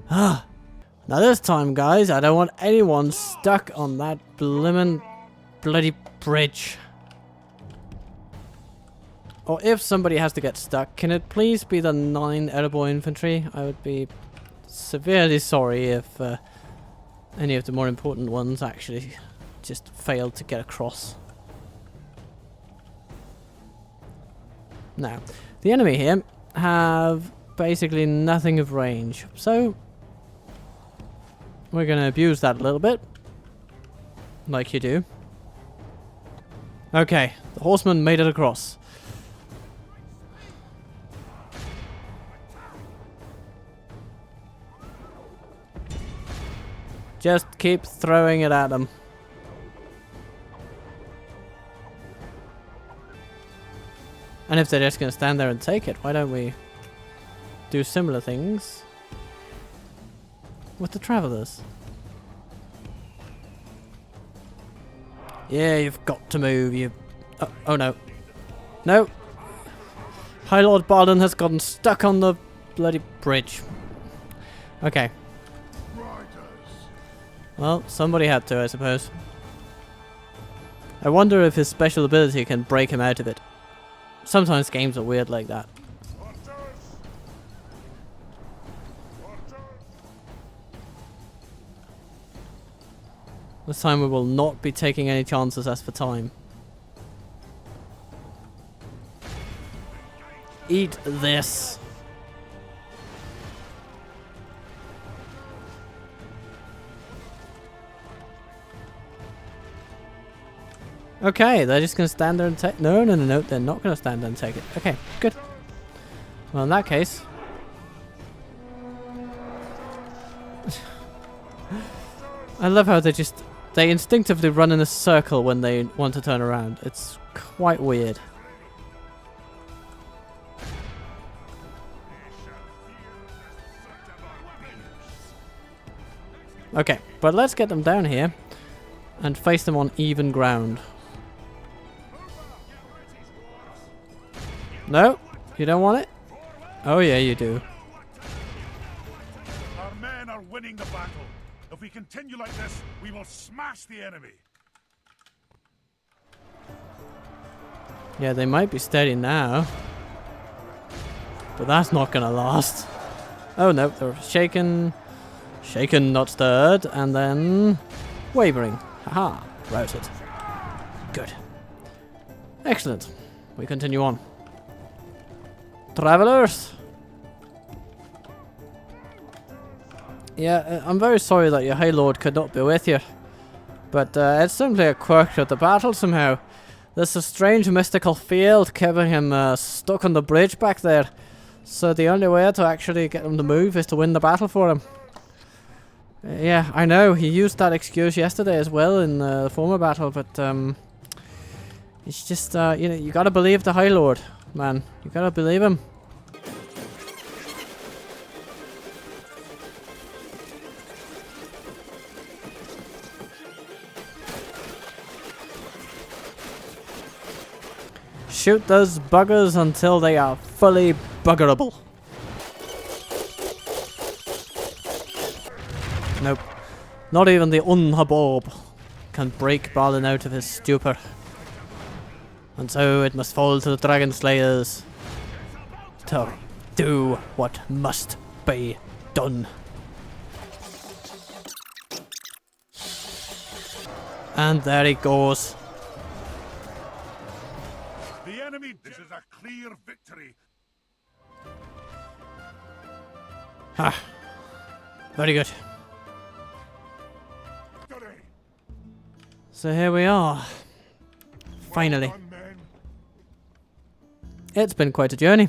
Now this time, guys, I don't want anyone stuck on that blimmin' bloody bridge. Or if somebody has to get stuck, can it please be the 9 edible infantry? I would be severely sorry if any of the more important ones actually just failed to get across. Now, the enemy here have basically nothing of range, so we're going to abuse that a little bit, like you do. Okay, the horsemen made it across. Just keep throwing it at them. And if they're just going to stand there and take it, why don't we do similar things with the travelers? Yeah, you've got to move. You. Oh no. No. High Lord Balin has gotten stuck on the bloody bridge. Okay. Well, somebody had to, I suppose. I wonder if his special ability can break him out of it. Sometimes games are weird like that. This time we will not be taking any chances as for time. Eat this. Okay, they're just going to stand there and take... No, they're not going to stand there and take it. Okay, good. Well, in that case... I love how they instinctively run in a circle when they want to turn around. It's quite weird. Okay, but let's get them down here and face them on even ground. No? You don't want it? Oh yeah, you do. Our men are winning the battle. If we continue like this, we will smash the enemy. Yeah, they might be steady now. But that's not gonna last. Oh no, they're shaken. Shaken, not stirred. And then... wavering. Haha, routed. Good. Excellent. We continue on. Travelers! Yeah, I'm very sorry that your High Lord could not be with you. But it's simply a quirk of the battle somehow. There's a strange mystical field keeping him stuck on the bridge back there. So the only way to actually get him to move is to win the battle for him. Yeah, I know. He used that excuse yesterday as well in the former battle, but it's just, you know, you gotta believe the High Lord, man. You gotta believe him. Shoot those buggers until they are fully buggerable. Nope. Not even the Unhabob can break Balin out of his stupor. And so it must fall to the Dragon Slayers to do what must be done. And there he goes. The enemy, this is a clear victory. Ah, very good. So here we are. Finally. Well done, men. It's been quite a journey.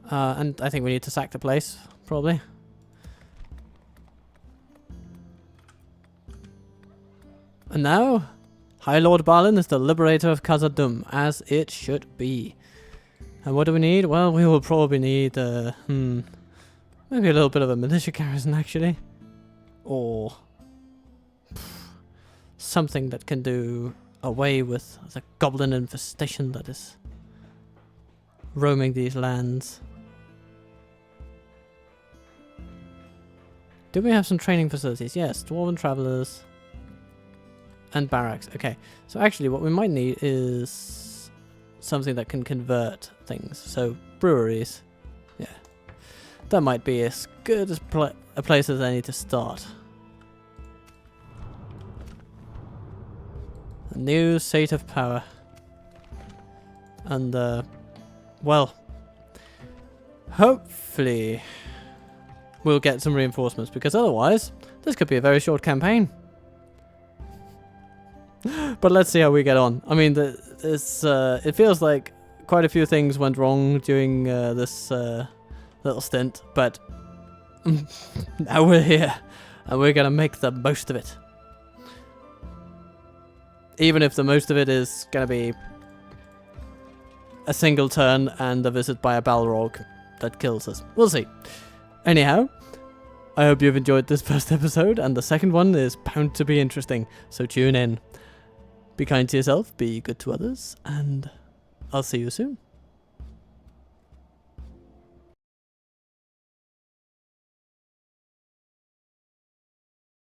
And I think we need to sack the place, probably. And now, High Lord Balin is the liberator of Kazad-Dûm, as it should be. And what do we need? Well, we will probably need, maybe a little bit of a militia garrison, actually. Or something that can do away with the goblin infestation that is roaming these lands. Do we have some training facilities? Yes, dwarven travelers and barracks. Okay, so actually what we might need is something that can convert things. So breweries, yeah, that might be as good as a place as any to start. A new seat of power. And, well, hopefully we'll get some reinforcements, because otherwise this could be a very short campaign. But let's see how we get on. I mean, it feels like quite a few things went wrong during this little stint, but now we're here and we're gonna make the most of it. Even if the most of it is going to be a single turn and a visit by a Balrog that kills us. We'll see. Anyhow, I hope you've enjoyed this first episode, and the second one is bound to be interesting, so tune in. Be kind to yourself, be good to others, and I'll see you soon.